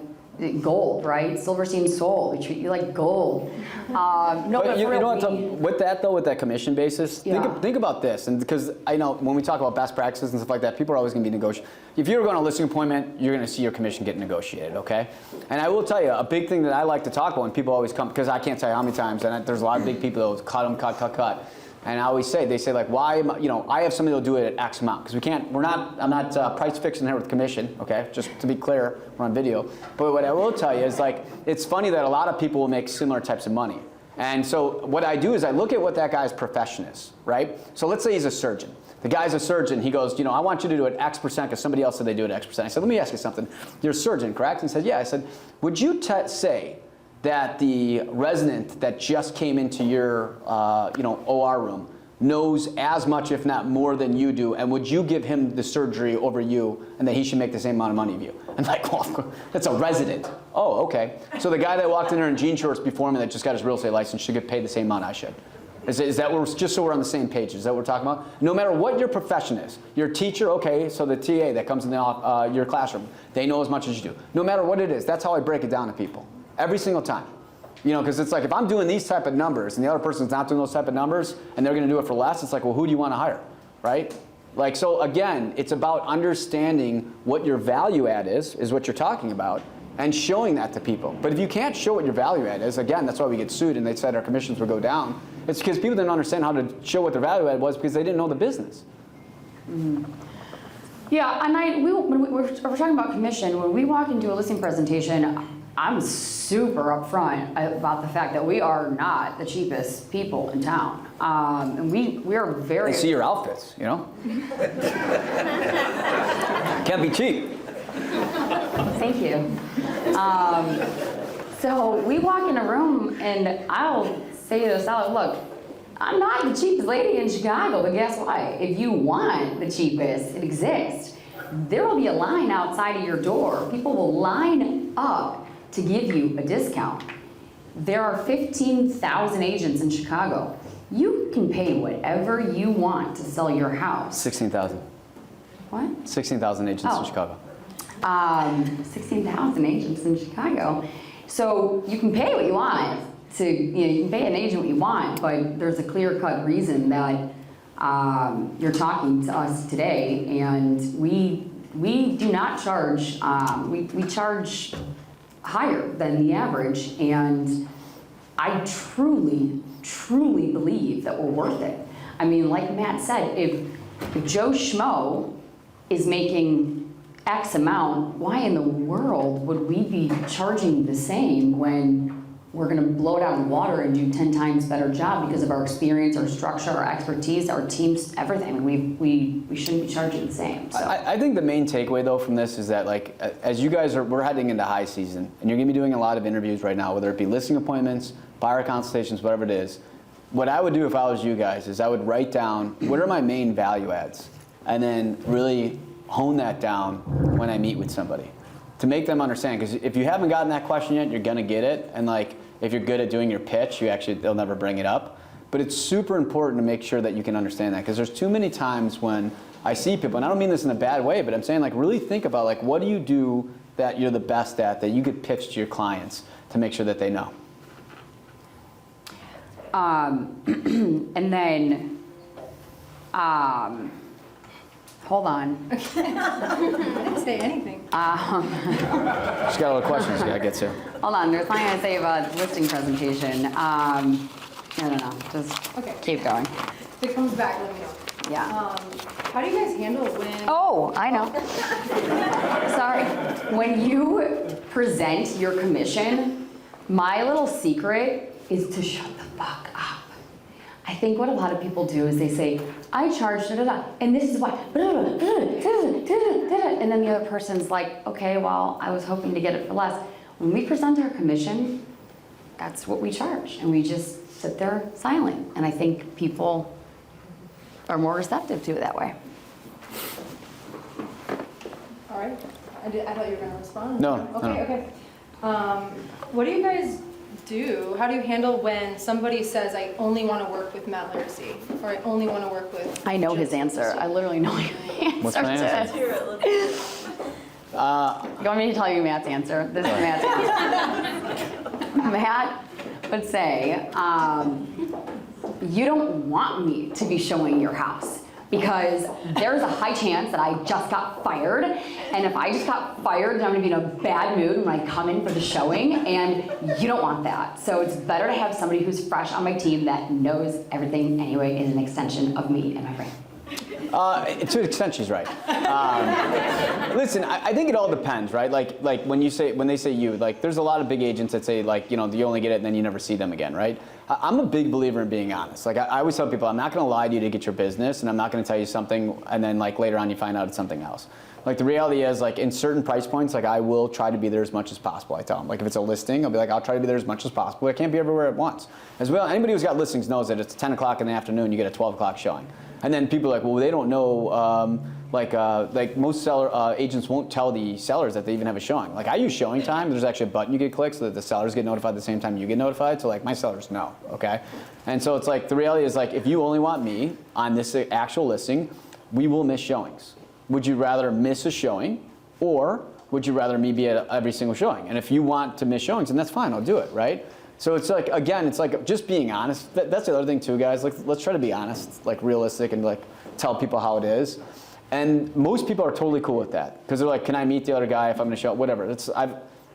C: gold, right? Silverstein sold, we treat you like gold.
B: But you know what, with that though, with that commission basis,
C: Yeah.
B: think about this, and because I know when we talk about best practices and stuff like that, people are always going to be negotiating. If you're going to a listing appointment, you're going to see your commission get negotiated, okay? And I will tell you, a big thing that I like to talk about when people always come, because I can't tell you how many times, and there's a lot of big people that will cut them, cut. And I always say, they say like, why, you know, I have somebody that'll do it at X amount, because I'm not price fixing here with commission, okay? Just to be clear, we're on video. But what I will tell you is, like, it's funny that a lot of people will make similar types of money. And so what I do is I look at what that guy's profession is, right? So let's say he's a surgeon. The guy's a surgeon, he goes, you know, I want you to do it X percent because somebody else said they do it X percent. I said, let me ask you something. You're a surgeon, correct? And he said, yeah. I said, would you say that the resident that just came into your OR room knows as much, if not more, than you do, and would you give him the surgery over you, and that he should make the same amount of money of you? And like, well, that's a resident. Oh, okay. So the guy that walked in there in jean shorts before me that just got his real estate license should get paid the same amount I should. Is that what just so we're on the same page? Is that what we're talking about? No matter what your profession is, your teacher, okay, so the TA that comes in your classroom, they know as much as you do. No matter what it is, that's how I break it down to people. Every single time. You know, because it's like, if I'm doing these type of numbers and the other person's not doing those type of numbers and they're going to do it for less, it's like, well, who do you want to hire, right? Like, so again, it's about understanding what your value add is what you're talking about, and showing that to people. But if you can't show what your value add is, again, that's why we get sued and they said our commissions would go down. It's because people didn't understand how to show what their value add was because they didn't know the business.
C: Mm-hmm. Yeah, and when we're talking about commission, when we walk into a listing presentation, I'm super upfront about the fact that we are not the cheapest people in town. And we are very...
B: I see your outfits, you know? Can't be cheap.
C: Thank you. So we walk in a room and I'll say to Sally, look, I'm not the cheapest lady in Chicago, but guess what? If you want the cheapest, it exists. There will be a line outside of your door. People will line up to give you a discount. There are 15,000 agents in Chicago. You can pay whatever you want to sell your house.
B: 16,000.
C: What?
B: 16,000 agents
C: Oh.
B: in Chicago.
C: 16,000 agents in Chicago. So you can pay what you want you can pay an agent what you want, but there's a clear-cut reason that you're talking to us today, and we do not charge, we charge higher than the average, and I truly believe that we're worth it. I mean, like Matt said, if Joe Schmo is making X amount, why in the world would we be charging the same when we're gonna blow it out of the water and do 10 times better job because of our experience, our structure, our expertise, our teams, everything. I mean, we shouldn't be charging the same, so.
B: I think the main takeaway though from this is that like, as you guys we're heading into high season and you're gonna be doing a lot of interviews right now, whether it be listing appointments, buyer consultations, whatever it is. What I would do if I was you guys is I would write down, what are my main value adds? And then really hone that down when I meet with somebody to make them understand. Because if you haven't gotten that question yet, you're gonna get it. And like, if you're good at doing your pitch, they'll never bring it up. But it's super important to make sure that you can understand that, because there's too many times when I see people, and I don't mean this in a bad way, but I'm saying like really think about like what do you do that you're the best at that you could pitch to your clients to make sure that they know.
C: And then, hold on.
A: I didn't say anything.
B: She's got a lot of questions you gotta get to.
C: Hold on, there's something I say about listing presentation. I don't know, just
A: Okay.
C: keep going.
A: If it comes back, let me know.
C: Yeah.
A: How do you guys handle when?
C: Oh, I know. Sorry. When you present your commission, my little secret is to shut the fuck up. I think what a lot of people do is they say, I charge da-da-da, and this is why, and then the other person's like, okay, well, I was hoping to get it for less. When we present our commission, that's what we charge, and we just sit there silent. And I think people are more receptive to it that way.
A: All right. I thought you were going to respond.
B: No,
A: Okay,
B: no.
A: okay. What do you guys do? How do you handle when somebody says, I only want to work with Matt Laricy, or I only want to work with...
C: I know
A: Jim
C: his answer.
A: Silverstein?
C: I literally know his answer.
B: What's my
C: to
B: answer?
C: this. You want me to tell you Matt's answer? This is Matt's answer. Matt would say, you don't want me to be showing your house because there's a high chance that I just got fired. And if I just got fired, then I'm gonna be in a bad mood when I come in for the showing, and you don't want that. So it's better to have somebody who's fresh on my team that knows everything anyway, is an extension of me and my brain.
B: To an extent, she's right. Listen, I think it all depends, right? Like when they say you, like there's a lot of big agents that say like, you know, you only get it and then you never see them again, right? I'm a big believer in being honest. Like I always tell people, I'm not going to lie to you to get your business, and I'm not going to tell you something and then like later on you find out it's something else. Like the reality is, like in certain price points, like I will try to be there as much as possible. I tell them, like if it's a listing, I'll be like, I'll try to be there as much as possible. I can't be everywhere at once. As well, anybody who's got listings knows that it's 10 o'clock in the afternoon, you get a 12 o'clock showing. And then people are like, well, they don't know, like most agents won't tell the sellers that they even have a showing. Like I use showing time. There's actually a button you can click so that the sellers get notified at the same time you get notified. So like my sellers know, okay? And so it's like, the reality is like, if you only want me on this actual listing, we will miss showings. Would you rather miss a showing, or would you rather me be at every single showing? And if you want to miss showings, then that's fine, I'll do it, right? So it's like, again, it's like just being honest. That's the other thing too, guys. Like, let's try to be honest, like realistic, and like tell people how it is. And most people are totally cool with that, because they're like, can I meet the other guy if I'm gonna show up? Whatever.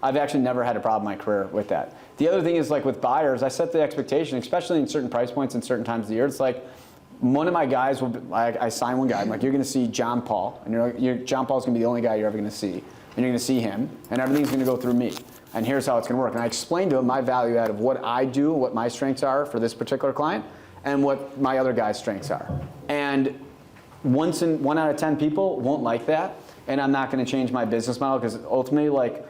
B: I've actually never had a problem in my career with that. The other thing is like with buyers, I set the expectation, especially in certain price points and certain times of the year. It's like, one of my guys will, I sign one guy, I'm like, you're gonna see John Paul, and John Paul's gonna be the only guy you're ever gonna see. And you're gonna see him, and everything's gonna go through me. And here's how it's gonna work. And I explained to him my value out of what I do, what my strengths are for this particular client, and what my other guy's strengths are. And 1 out of 10 people won't like that, and I'm not gonna change my business model, because ultimately, like,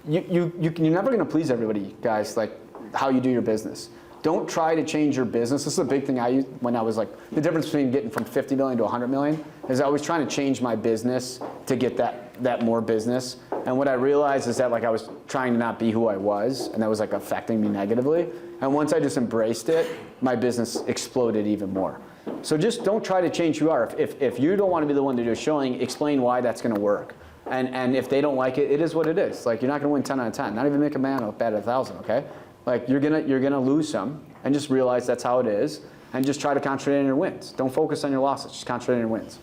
B: you're never gonna please everybody, guys, like how you do your business. Don't try to change your business. This is a big thing I used when I was like, the difference between getting from 50 million to 100 million is I was trying to change my business to get that more business. And what I realized is that like I was trying to not be who I was, and that was like affecting me negatively. And once I just embraced it, my business exploded even more. So just don't try to change who you are. If you don't want to be the one to do a showing, explain why that's going to work. And if they don't like it, it is what it is. Like you're not going to win 10 out of 10. Not even make a man look bad at 1,000. Okay? Like you're gonna lose some, and just realize that's how it is, and just try to concentrate on your wins. Don't focus on your losses. Just concentrate on your wins.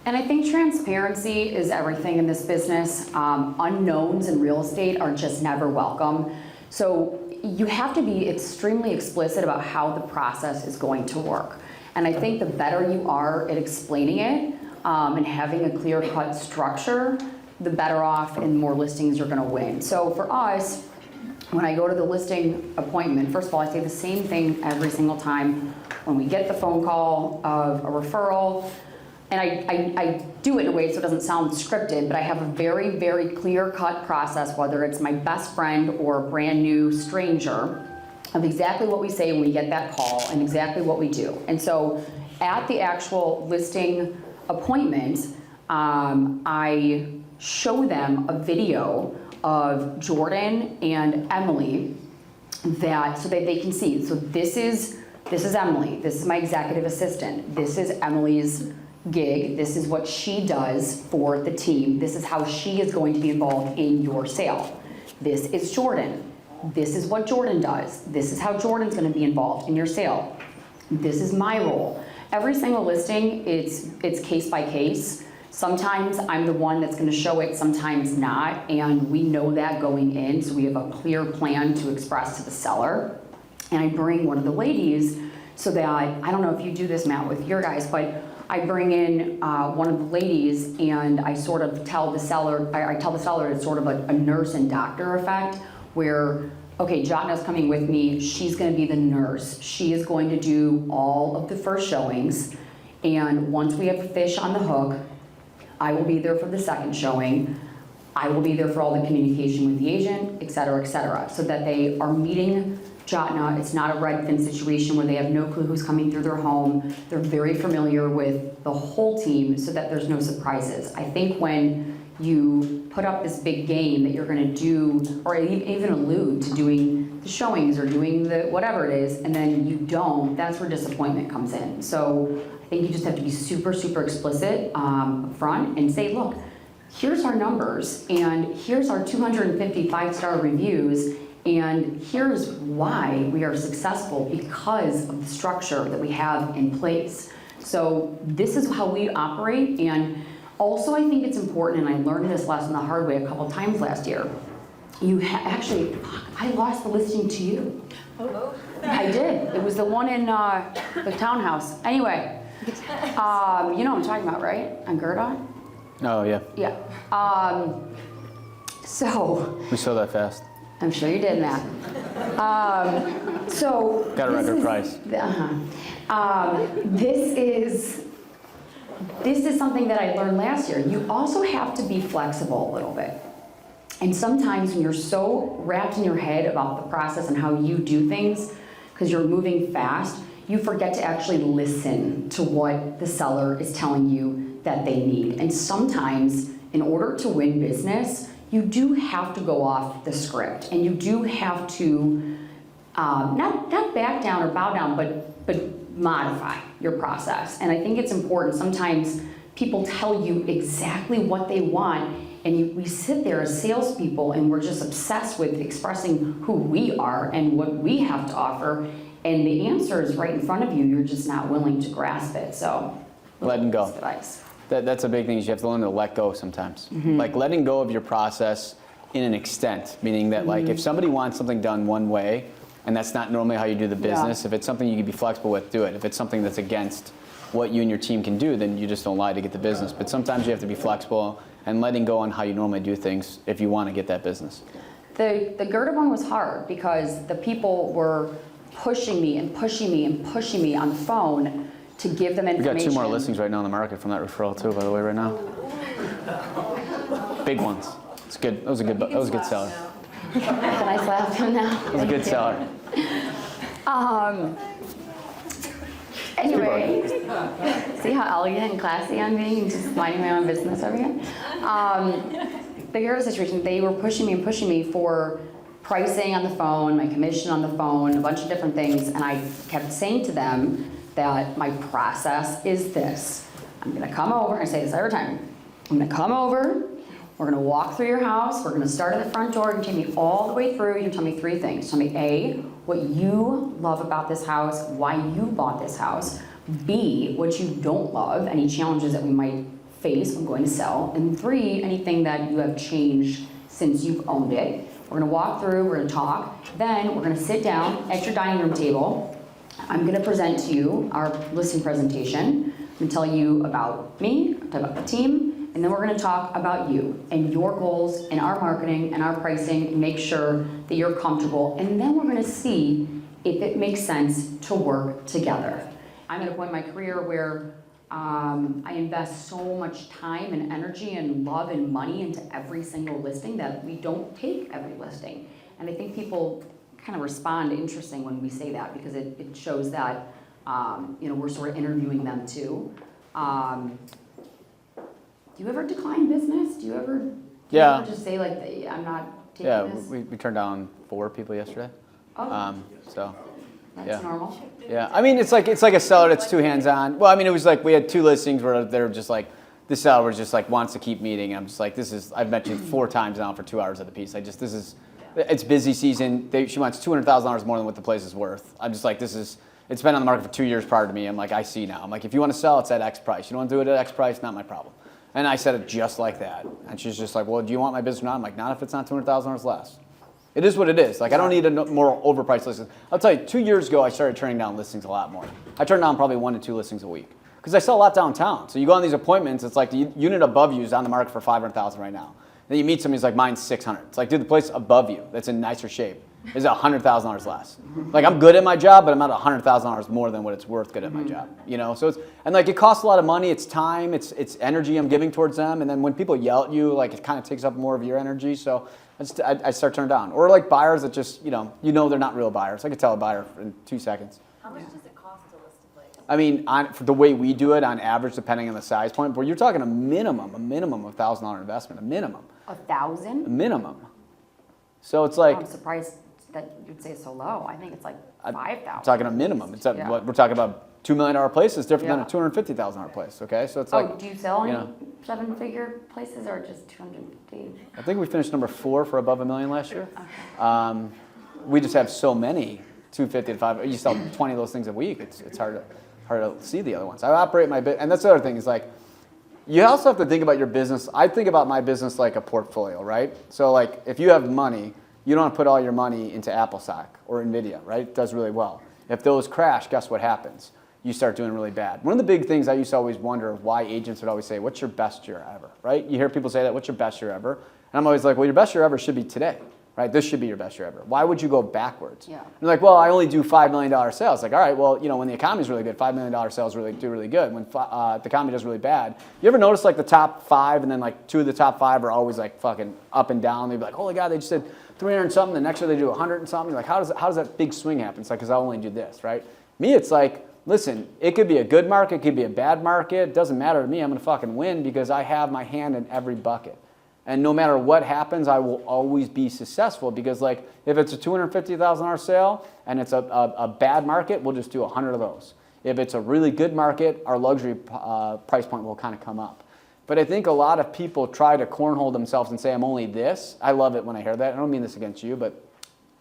C: And I think transparency is everything in this business. Unknowns in real estate are just never welcome. So you have to be extremely explicit about how the process is going to work. And I think the better you are at explaining it and having a clear-cut structure, the better off and more listings you're going to win. So for us, when I go to the listing appointment, first of all, I say the same thing every single time. When we get the phone call of a referral, and I do it in a way so it doesn't sound scripted, but I have a very, very clear-cut process, whether it's my best friend or a brand new stranger, of exactly what we say when we get that call and exactly what we do. And so at the actual listing appointment, I show them a video of Jordan and Emily so that they can see. So this is Emily. This is my executive assistant. This is Emily's gig. This is what she does for the team. This is how she is going to be involved in your sale. This is Jordan. This is what Jordan does. This is how Jordan's going to be involved in your sale. This is my role. Every single listing, it's case by case. Sometimes I'm the one that's going to show it, sometimes not, and we know that going in, so we have a clear plan to express to the seller. And I bring one of the ladies so that, I don't know if you do this, Matt, with your guys, but I bring in one of the ladies and I sort of tell the seller, I tell the seller it's sort of a nurse and doctor effect where, okay, Jotna's coming with me, she's gonna be the nurse. She is going to do all of the first showings, and once we have fish on the hook, I will be there for the second showing. I will be there for all the communication with the agent, et cetera, so that they are meeting Jotna. It's not a Redfin situation where they have no clue who's coming through their home. They're very familiar with the whole team so that there's no surprises. I think when you put up this big game that you're gonna do, or even allude to doing the showings or doing the whatever it is, and then you don't, that's where disappointment comes in. So I think you just have to be super, super explicit up front and say, look, here's our numbers, and here's our 250 5-star reviews, and here's why we are successful because of the structure that we have in place. So this is how we operate, and also I think it's important, and I learned this lesson the hard way a couple times last year. Actually, I lost the listing to you. Oh. I did. It was the one in the townhouse. Anyway, you know what I'm talking about, right? On Gerda?
B: Oh, yeah.
C: Yeah. So.
B: We saw that fast.
C: I'm sure you did, Matt. So.
B: Got a record price.
C: This is something that I learned last year. You also have to be flexible a little bit. And sometimes when you're so wrapped in your head about the process and how you do things, because you're moving fast, you forget to actually listen to what the seller is telling you that they need. And sometimes, in order to win business, you do have to go off the script, and you do have to not back down or bow down, but modify your process. And I think it's important. Sometimes people tell you exactly what they want, and we sit there as salespeople and we're just obsessed with expressing who we are and what we have to offer, and the answer is right in front of you. You're just not willing to grasp it. So
B: letting go.
C: Advice.
B: That's a big thing. Is you have to learn to let go sometimes. Mm-hmm. Like letting go of your process in an extent, meaning that like if somebody wants something done one way, and that's not normally how you do the business, if it's something you can be flexible with, do it. If it's something that's against what you and your team can do, then you just don't lie to get the business. But sometimes you have to be flexible and letting go on how you normally do things if you want to get that business.
C: The Gerda one was hard because the people were pushing me and pushing me and pushing me on the phone to give them information.
B: We got 2 more listings right now in the market from that referral too, by the way, right now. Big ones. It's good. That was a good seller.
C: Can I slap him now?
B: That was a good seller.
C: Anyway, see how elegant and classy I'm being, just minding my own business over here. big area situation, they were pushing me for pricing on the phone, my commission on the phone, a bunch of different things, and I kept saying to them that my process is this. I'm gonna come over, I say this every time, I'm gonna come over, we're gonna walk through your house, we're gonna start at the front door, you can take me all the way through, you can tell me 3 things. Tell me A, what you love about this house, why you bought this house. B, what you don't love, any challenges that we might face when going to sell. And 3, anything that you have changed since you've owned it. We're gonna walk through, we're gonna talk, then we're gonna sit down at your dining room table. I'm gonna present to you our listing presentation. I'm gonna tell you about me, talk about the team, and then we're gonna talk about you and your goals and our marketing and our pricing and make sure that you're comfortable. And then we're gonna see if it makes sense to work together. I'm at a point in my career where I invest so much time and energy and love and money into every single listing that we don't take every listing. And I think people kind of respond interesting when we say that because it shows that we're sort of interviewing them too. Do you ever decline business? Do you ever just say like, I'm not taking this?
B: Yeah, we turned down 4 people yesterday.
C: Oh.
B: So.
C: That's normal.
B: Yeah, I mean, it's like a seller that's too hands-on. Well, I mean, it was like we had 2 listings where they're just like, this seller was just like wants to keep meeting. I'm just like, I've met you 4 times now for 2 hours at the piece. It's busy season. She wants $200,000 more than what the place is worth. I'm just like, it's been on the market for 2 years prior to me. I'm like, I see now. I'm like, if you want to sell, it's at X price. You don't want to do it at X price, not my problem. And I said it just like that. And she's just like, well, do you want my business or not? I'm like, not if it's not $200,000 less. It is what it is. Like, I don't need a more overpriced listing. I'll tell you, 2 years ago, I started turning down listings a lot more. I turned down probably 1 to 2 listings a week because I sell a lot downtown. So you go on these appointments, it's like the unit above you is on the market for $500,000 right now. Then you meet somebody who's like, mine's $600. It's like, dude, the place above you that's in nicer shape is $100,000 less. Like, I'm good at my job, but I'm not $100,000 more than what it's worth good at my job. You know, so it costs a lot of money. It's time. It's energy I'm giving towards them. And then when people yell at you, like, it kind of takes up more of your energy. So I start turning down. Or like buyers that just, you know they're not real buyers. I could tell a buyer in 2 seconds.
E: How much does it cost to list a place?
B: I mean, for the way we do it, on average, depending on the size point, but you're talking a minimum of $1,000 investment, a minimum.
C: 1,000?
B: A minimum. So it's like,
C: I'm surprised that you'd say so low. I think it's like 5,000.
B: I'm talking a minimum. It's
C: Yeah.
B: what we're talking about. $2 million place is different than
C: Yeah.
B: a $250,000 place. Okay, so it's like.
C: Do you sell any
B: you know,
C: 7-figure places or just 250?
B: I think we finished number 4 for above $1 million last year. We just have so many 250 to 5. You sell 20 of those things a week. It's hard to see the other ones. I operate my and that's the other thing is like, you also have to think about your business. I think about my business like a portfolio, right? So like, if you have money, you don't want to put all your money into Apple stock or Nvidia, right? It does really well. If those crash, guess what happens? You start doing really bad. One of the big things I used to always wonder why agents would always say, what's your best year ever, right? You hear people say that, what's your best year ever? And I'm always like, well, your best year ever should be today, right? This should be your best year ever. Why would you go backwards?
C: Yeah.
B: You're like, well, I only do $5 million sales. Like, all right, well, when the economy's really good, $5 million sales do really good. When the economy does really bad, you ever notice like the top 5 and then like 2 of the top 5 are always like fucking up and down? They'd be like, holy God, they just did 300 and something. The next year they do 100 and something. You're like, how does that big swing happen? It's like, because I only do this, right? Me, it's like, listen, it could be a good market, it could be a bad market. It doesn't matter to me. I'm going to fucking win because I have my hand in every bucket. And no matter what happens, I will always be successful because, like, if it's a $250,000 sale and it's a bad market, we'll just do 100 of those. If it's a really good market, our luxury price point will kind of come up. But I think a lot of people try to cornhole themselves and say, I'm only this. I love it when I hear that. I don't mean this against you,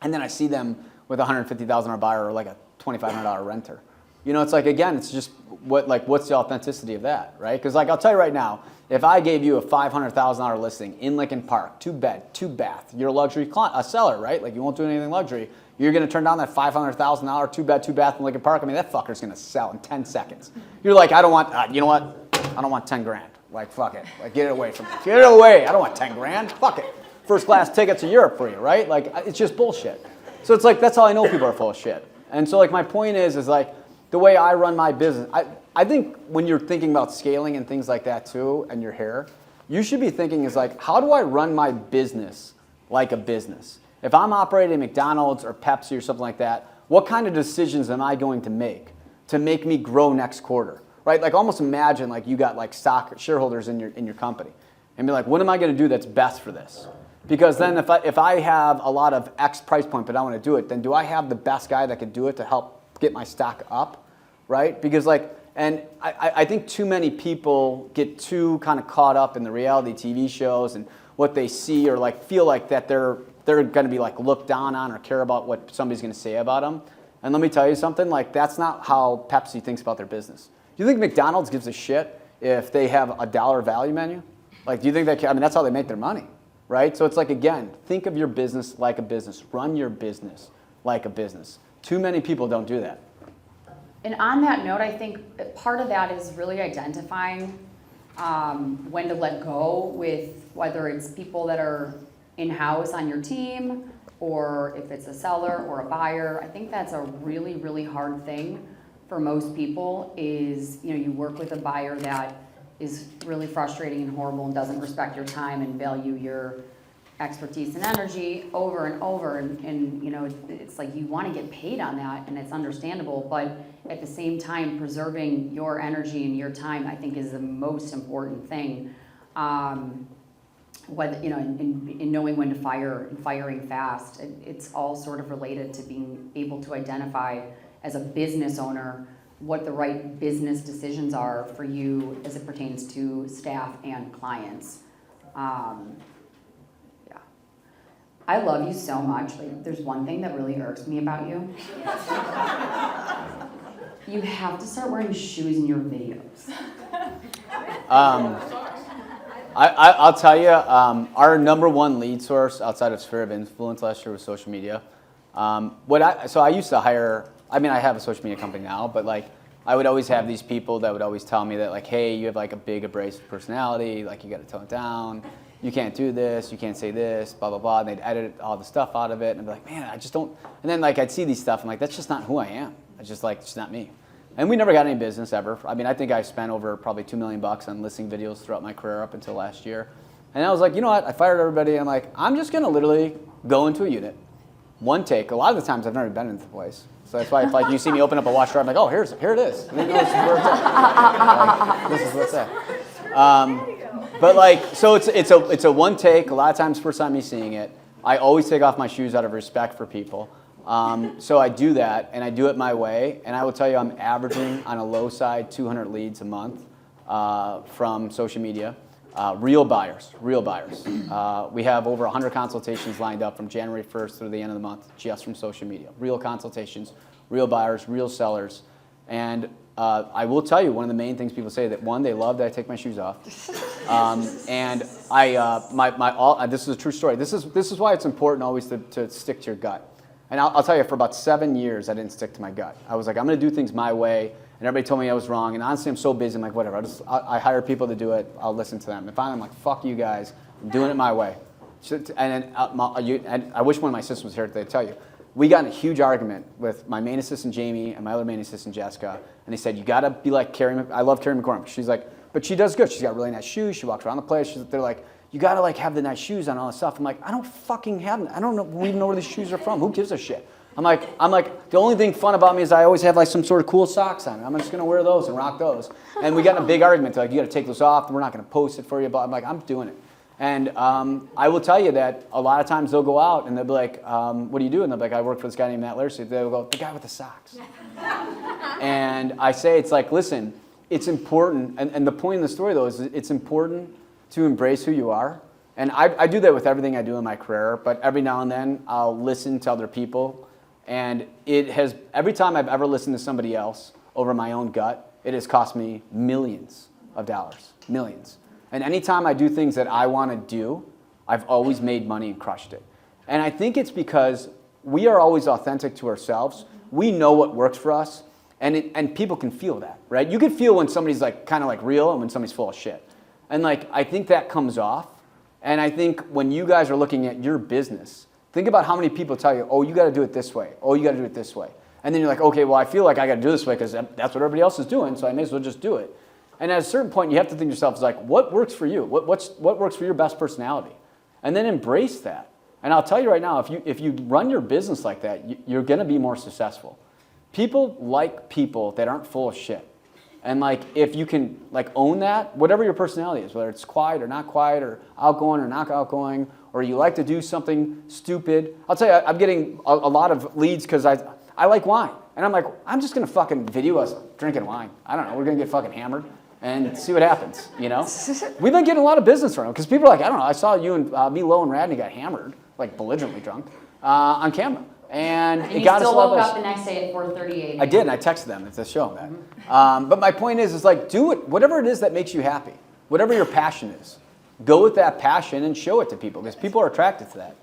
B: and then I see them with a $150,000 buyer or like a $2,500 renter. It's like, again, it's just what's the authenticity of that, right? Because like, I'll tell you right now, if I gave you a $500,000 listing in Lincoln Park, 2-bed, 2-bath, you're a luxury a seller, right? Like, you won't do anything luxury. You're going to turn down that $500,000 2-bed, 2-bath in Lincoln Park. I mean, that fucker's going to sell in 10 seconds. You're like, I don't want, you know what? I don't want 10 grand. Like, fuck it. Like, get it away from me. Get it away. I don't want 10 grand. Fuck it. First class ticket to Europe for you, right? Like, it's just bullshit. So it's like, that's how I know people are full of shit. And so like, my point is like, the way I run my business, I think when you're thinking about scaling and things like that too, and your hair, you should be thinking is like, how do I run my business like a business? If I'm operating McDonald's or Pepsi or something like that, what kind of decisions am I going to make me grow next quarter, right? Like, almost imagine like you got like stock shareholders in your company. and be like, what am I going to do that's best for this? Because then if I have a lot of X price point but I want to do it, then do I have the best guy that could do it to help get my stock up, right? Because and I think too many people get too kind of caught up in the reality TV shows and what they see, or feel like that they're going to be looked down on or care about what somebody's going to say about them. And let me tell you something, that's not how Pepsi thinks about their business. Do you think McDonald's gives a shit if they have a $1 value menu? Do you think they care? I mean, that's how they make their money, right? So it's again, think of your business like a business. Run your business like a business. Too many people don't do that.
C: And on that note, I think part of that is really identifying when to let go with whether it's people that are in-house on your team or if it's a seller or a buyer. I think that's a really, really hard thing for most people is, you work with a buyer that is really frustrating and horrible and doesn't respect your time and value your expertise and energy over and over. And it's you want to get paid on that, and it's understandable, but at the same time, preserving your energy and your time, I think, is the most important thing. Whether, in knowing when to fire and firing fast, it's all sort of related to being able to identify as a business owner what the right business decisions are for you as it pertains to staff and clients. I love you so much. There's one thing that really irks me about you. You have to start wearing shoes in your videos.
B: I'll tell you, our number one lead source outside of Sphere of Influence last year was social media. So I used to hire, I have a social media company now, but I would always have these people that would always tell me that hey, you have a big abrasive personality, you got to tone it down. You can't do this, you can't say this, blah, blah, blah. And they'd edit all the stuff out of it. And I'd be like, man, I just don't. And then I'd see these stuff. I'm like, that's just not who I am. It's just it's not me. And we never got any business ever. I think I spent over probably $2 million on listing videos throughout my career up until last year. And I was like, you know what? I fired everybody. I'm like, I'm just going to literally go into a unit, one take. A lot of the times I've never been into the place. So that's why if you see me open up a wash dryer, I'm like, oh, here it is. And then this is where it's at. This is what's at. But so it's a one take. A lot of times, first time me seeing it, I always take off my shoes out of respect for people. So I do that, and I do it my way. And I will tell you, I'm averaging on a low side 200 leads a month from social media. Real buyers. We have over 100 consultations lined up from January 1st through the end of the month just from social media. Real consultations, real buyers, real sellers. And I will tell you, one of the main things people say that, one, they love that I take my shoes off. And this is a true story. This is why it's important always to stick to your gut. And I'll tell you, for about 7 years, I didn't stick to my gut. I was like, I'm going to do things my way. And everybody told me I was wrong. And honestly, I'm so busy. I'm like, whatever. I hire people to do it. I'll listen to them. And finally, I'm like, fuck you guys. I'm doing it my way. And then I wish one of my assistants was here to tell you. We got in a huge argument with my main assistant, Jamie, and my other main assistant, Jessica. And they said, you got to be like Carrie. I love Carrie McCormick. She's like, but she does good. She's got really nice shoes. She walks around the place. They're like, you got to have the nice shoes on, all this stuff. I'm like, I don't fucking have them. I don't even know where these shoes are from. Who gives a shit? I'm like, the only thing fun about me is I always have some sort of cool socks on. I'm just going to wear those and rock those. And we got in a big argument. They're like, you got to take those off. We're not going to post it for you. But I'm like, I'm doing it. And I will tell you that a lot of times they'll go out and they'll be like, what do you do? And they'll be like, I work for this guy named Matt Laricy. They'll go, the guy with the socks. And I say, it's like, listen, it's important. And the point in the story, though, is it's important to embrace who you are. And I do that with everything I do in my career. But every now and then, I'll listen to other people. And it has, every time I've ever listened to somebody else over my own gut, it has cost me millions of dollars, millions. And anytime I do things that I want to do, I've always made money and crushed it. And I think it's because we are always authentic to ourselves. We know what works for us, and people can feel that, right? You can feel when somebody's kind of real and when somebody's full of shit. And I think that comes off. And I think when you guys are looking at your business, think about how many people tell you, oh, you got to do it this way. Oh, you got to do it this way. And then you're like, okay, well, I feel like I got to do this way because that's what everybody else is doing, so I may as well just do it. And at a certain point, you have to think to yourself, what works for you? What works for your best personality? And then embrace that. And I'll tell you right now, if you run your business like that, you're going to be more successful. People like people that aren't full of shit. And like, if you can like own that, whatever your personality is, whether it's quiet or not quiet, or outgoing or not outgoing, or you like to do something stupid. I'll tell you, I'm getting a lot of leads because I like wine. And I'm like, I'm just gonna fucking video us drinking wine. I don't know, we're gonna get fucking hammered and see what happens, you know? We've been getting a lot of business from them because people are like, I don't know, I saw you and me, Lo, and Radney got hammered, like belligerently drunk, on camera. And it
C: you
B: got us a
C: still
B: lot
C: woke
B: of
C: up the next day at 4:38.
B: I did, and I texted them to show them that. But my point is like, do it, whatever it is that makes you happy, whatever your passion is. Go with that passion and show it to people because people are attracted to that.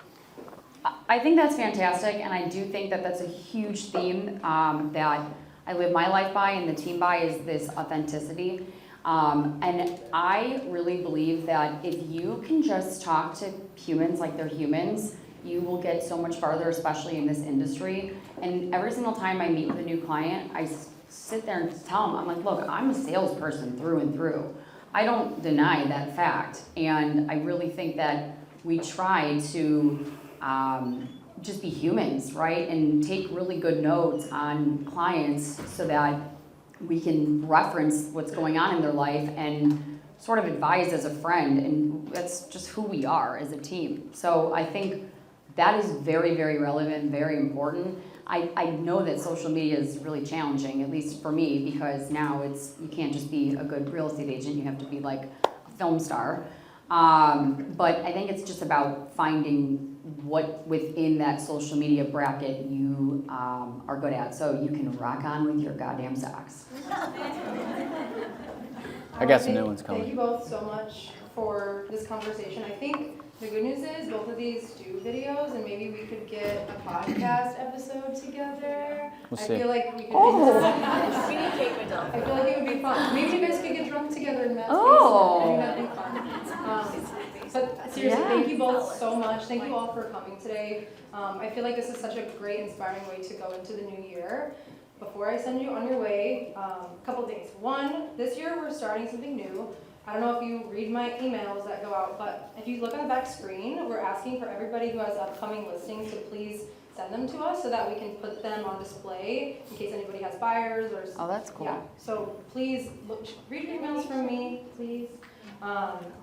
C: I think that's fantastic, and I do think that that's a huge theme that I live my life by and the team by is this authenticity. And I really believe that if you can just talk to humans like they're humans, you will get so much farther, especially in this industry. And every single time I meet with a new client, I sit there and tell them, I'm like, look, I'm a salesperson through and through. I don't deny that fact. And I really think that we try to just be humans, right? And take really good notes on clients so that we can reference what's going on in their life and sort of advise as a friend. And that's just who we are as a team. So I think that is very, very relevant, very important. I know that social media is really challenging, at least for me, because now you can't just be a good real estate agent, you have to be like a film star. But I think it's just about finding what within that social media bracket you are good at, so you can rock on with your goddamn socks.
B: I got some new ones coming.
A: Thank you both so much for this conversation. I think the good news is both of these do videos, and maybe we could get a podcast episode together.
B: We'll
A: I
B: see.
A: feel like we could.
E: We need cake with
A: I feel like it would be fun. Maybe you guys could get drunk together in Matt's
C: Oh.
A: basement. I think that'd be fun. But seriously,
C: Yeah.
A: thank you both so much. Thank you all for coming today. I feel like this is such a great, inspiring way to go into the new year. Before I send you on your way, a couple things. One, this year we're starting something new. I don't know if you read my emails that go out, but if you look on the back screen, we're asking for everybody who has upcoming listings to please send them to us so that we can put them on display in case anybody has buyers or.
C: Oh, that's cool.
A: Yeah, so please read your emails from me, please.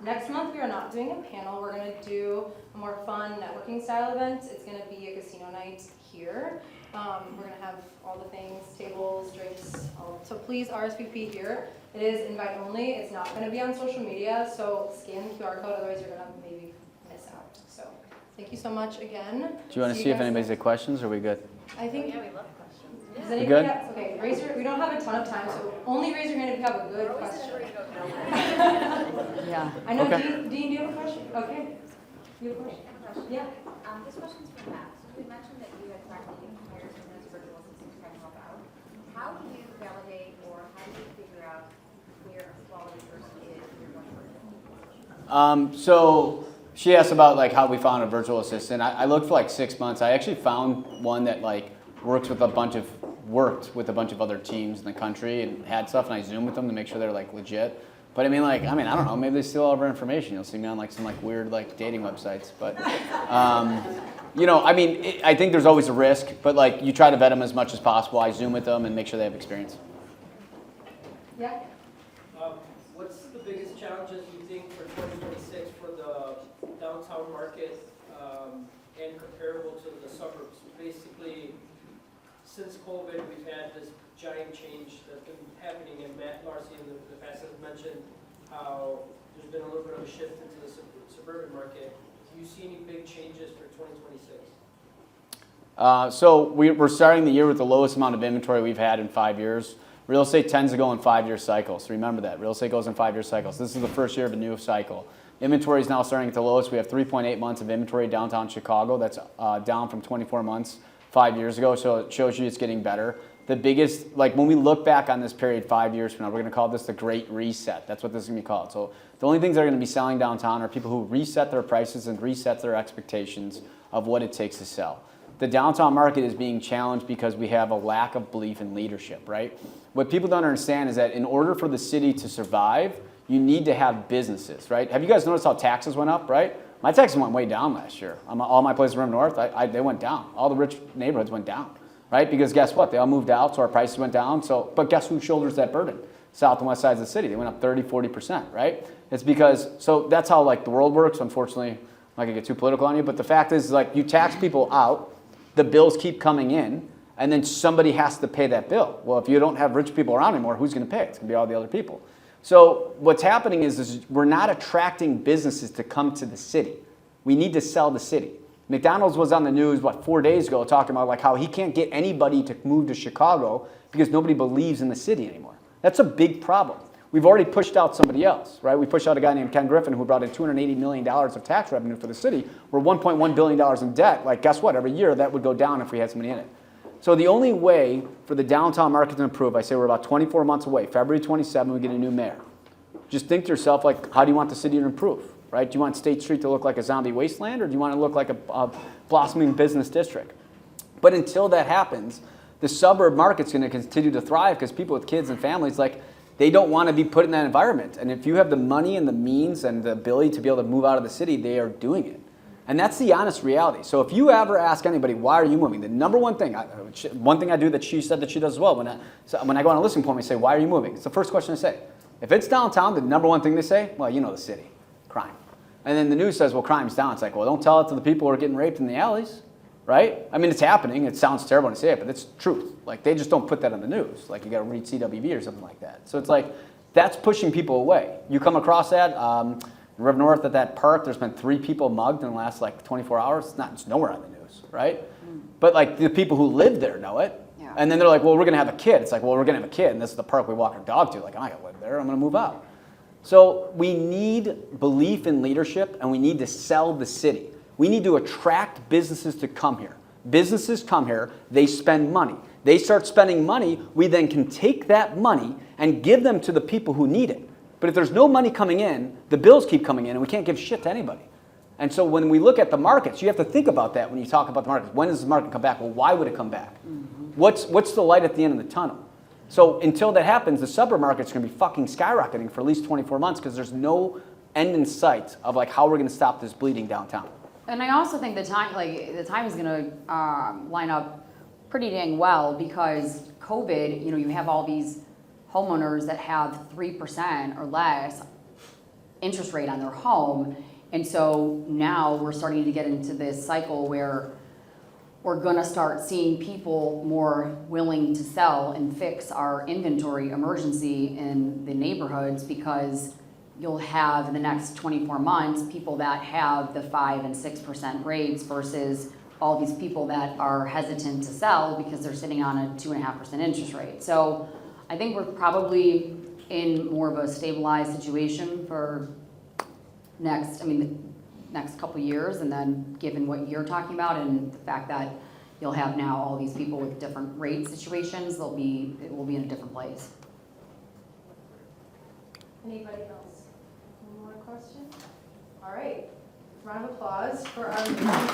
A: Next month we are not doing a panel. We're going to do a more fun networking style event. It's going to be a casino night here. We're going to have all the things, tables, drinks, so please RSVP here. It is invite only. It's not going to be on social media, so scan the QR code, otherwise you're going to maybe miss out. So thank you so much again.
B: Do you want to see if anybody's got questions, or are we good?
A: I think.
E: Yeah, we love questions.
A: Does
B: You
A: anybody
B: good?
A: have, okay, we don't have a ton of time, so only raise your hand if you have a good question.
C: Yeah.
A: I know,
B: Okay.
A: Dean, do you have a question? Okay. You have a question? Yeah.
E: This question's for Matt. So you mentioned that you had practically hired someone as virtual assistant to kind of help out. How do you validate or how do you figure out where a quality person is in your virtual?
B: So she asked about like how we found a virtual assistant. I looked for like 6 months. I actually found one that like worked with a bunch of other teams in the country and had stuff, and I zoomed with them to make sure they're like legit. But I mean, I don't know, maybe they steal all of our information. You'll see me on like some like weird like dating websites. But I think there's always a risk, but like you try to vet them as much as possible. I zoom with them and make sure they have experience.
A: Yeah.
F: What's the biggest challenges you think for 2026 for the downtown market and comparable to the suburbs? Basically, since COVID, we've had this giant change that's been happening, and Matt Laricy in the past has mentioned how there's been a little bit of a shift into the suburban market. Do you see any big changes for 2026?
B: So we're starting the year with the lowest amount of inventory we've had in 5 years. Real estate tends to go in 5-year cycles. Remember that. Real estate goes in 5-year cycles. This is the first year of a new cycle. Inventory is now starting at the lowest. We have 3.8 months of inventory downtown Chicago. That's down from 24 months 5 years ago. So it shows you it's getting better. The biggest, like when we look back on this period 5 years from now, we're going to call this the Great Reset. That's what this is going to be called. So the only things that are going to be selling downtown are people who reset their prices and reset their expectations of what it takes to sell. The downtown market is being challenged because we have a lack of belief in leadership, right? What people don't understand is that in order for the city to survive, you need to have businesses, right? Have you guys noticed how taxes went up, right? My taxes went way down last year. All my places around north, they went down. All the rich neighborhoods went down, right? Because guess what? They all moved out, so our prices went down. But guess who shoulders that burden? south and west sides of the city. They went up 30, 40%, right? It's because, so that's how like the world works. Unfortunately, I'm not gonna get too political on you, but the fact is like you tax people out, the bills keep coming in, and then somebody has to pay that bill. Well, if you don't have rich people around anymore, who's gonna pay it? It's gonna be all the other people. So what's happening is we're not attracting businesses to come to the city. We need to sell the city. McDonald's was on the news, 4 days ago, talking about like how he can't get anybody to move to Chicago because nobody believes in the city anymore. That's a big problem. We've already pushed out somebody else, right? We pushed out a guy named Ken Griffin who brought in $280 million of tax revenue for the city. We're $1.1 billion in debt. Like, guess what? Every year that would go down if we had somebody in it. So the only way for the downtown market to improve, I say we're about 24 months away. February 27, we get a new mayor. Just think to yourself, like, how do you want the city to improve, right? Do you want State Street to look like a zombie wasteland, or do you want it to look like a blossoming business district? But until that happens, the suburb market's going to continue to thrive because people with kids and families, like, they don't want to be put in that environment. And if you have the money and the means and the ability to be able to move out of the city, they are doing it. And that's the honest reality. So if you ever ask anybody, why are you moving? The number one thing, one thing I do that she said that she does as well, when I go on a listening point, we say, why are you moving? It's the first question I say. If it's downtown, the number one thing they say, well, you know the city, crime. And then the news says, well, crime's down. It's like, well, don't tell it to the people who are getting raped in the alleys, right? I mean, it's happening. It sounds terrible to say it, but it's truth. Like, they just don't put that on the news. Like, you got to read CWB or something like that. So it's like, that's pushing people away. You come across that, River North at that park, there's been 3 people mugged in the last, like, 24 hours. It's nowhere on the news, right? But, like, the people who live there know it.
C: Yeah.
B: And then they're like, well, we're going to have a kid. It's like, well, we're going to have a kid, and this is the park we walk our dog to. Like, I'm not going to live there. I'm going to move out. So we need belief in leadership, and we need to sell the city. We need to attract businesses to come here. Businesses come here, they spend money. They start spending money, we then can take that money and give them to the people who need it. But if there's no money coming in, the bills keep coming in, and we can't give shit to anybody. And so when we look at the markets, you have to think about that when you talk about the markets. When does the market come back? Well, why would it come back? What's the light at the end of the tunnel? So until that happens, the suburb market's going to be fucking skyrocketing for at least 24 months because there's no end in sight of like how we're going to stop this bleeding downtown.
C: And I also think the time is going to line up pretty dang well because COVID, you have all these homeowners that have 3% or less interest rate on their home. And so now we're starting to get into this cycle where we're going to start seeing people more willing to sell and fix our inventory emergency in the neighborhoods because you'll have in the next 24 months people that have the 5 and 6% rates versus all these people that are hesitant to sell because they're sitting on a 2.5% interest rate. So I think we're probably in more of a stabilized situation for the next couple of years, and then given what you're talking about and the fact that you'll have now all these people with different rate situations, it will be in a different place.
A: Anybody else? One more question? All right. Round of applause for our. Thank you so much.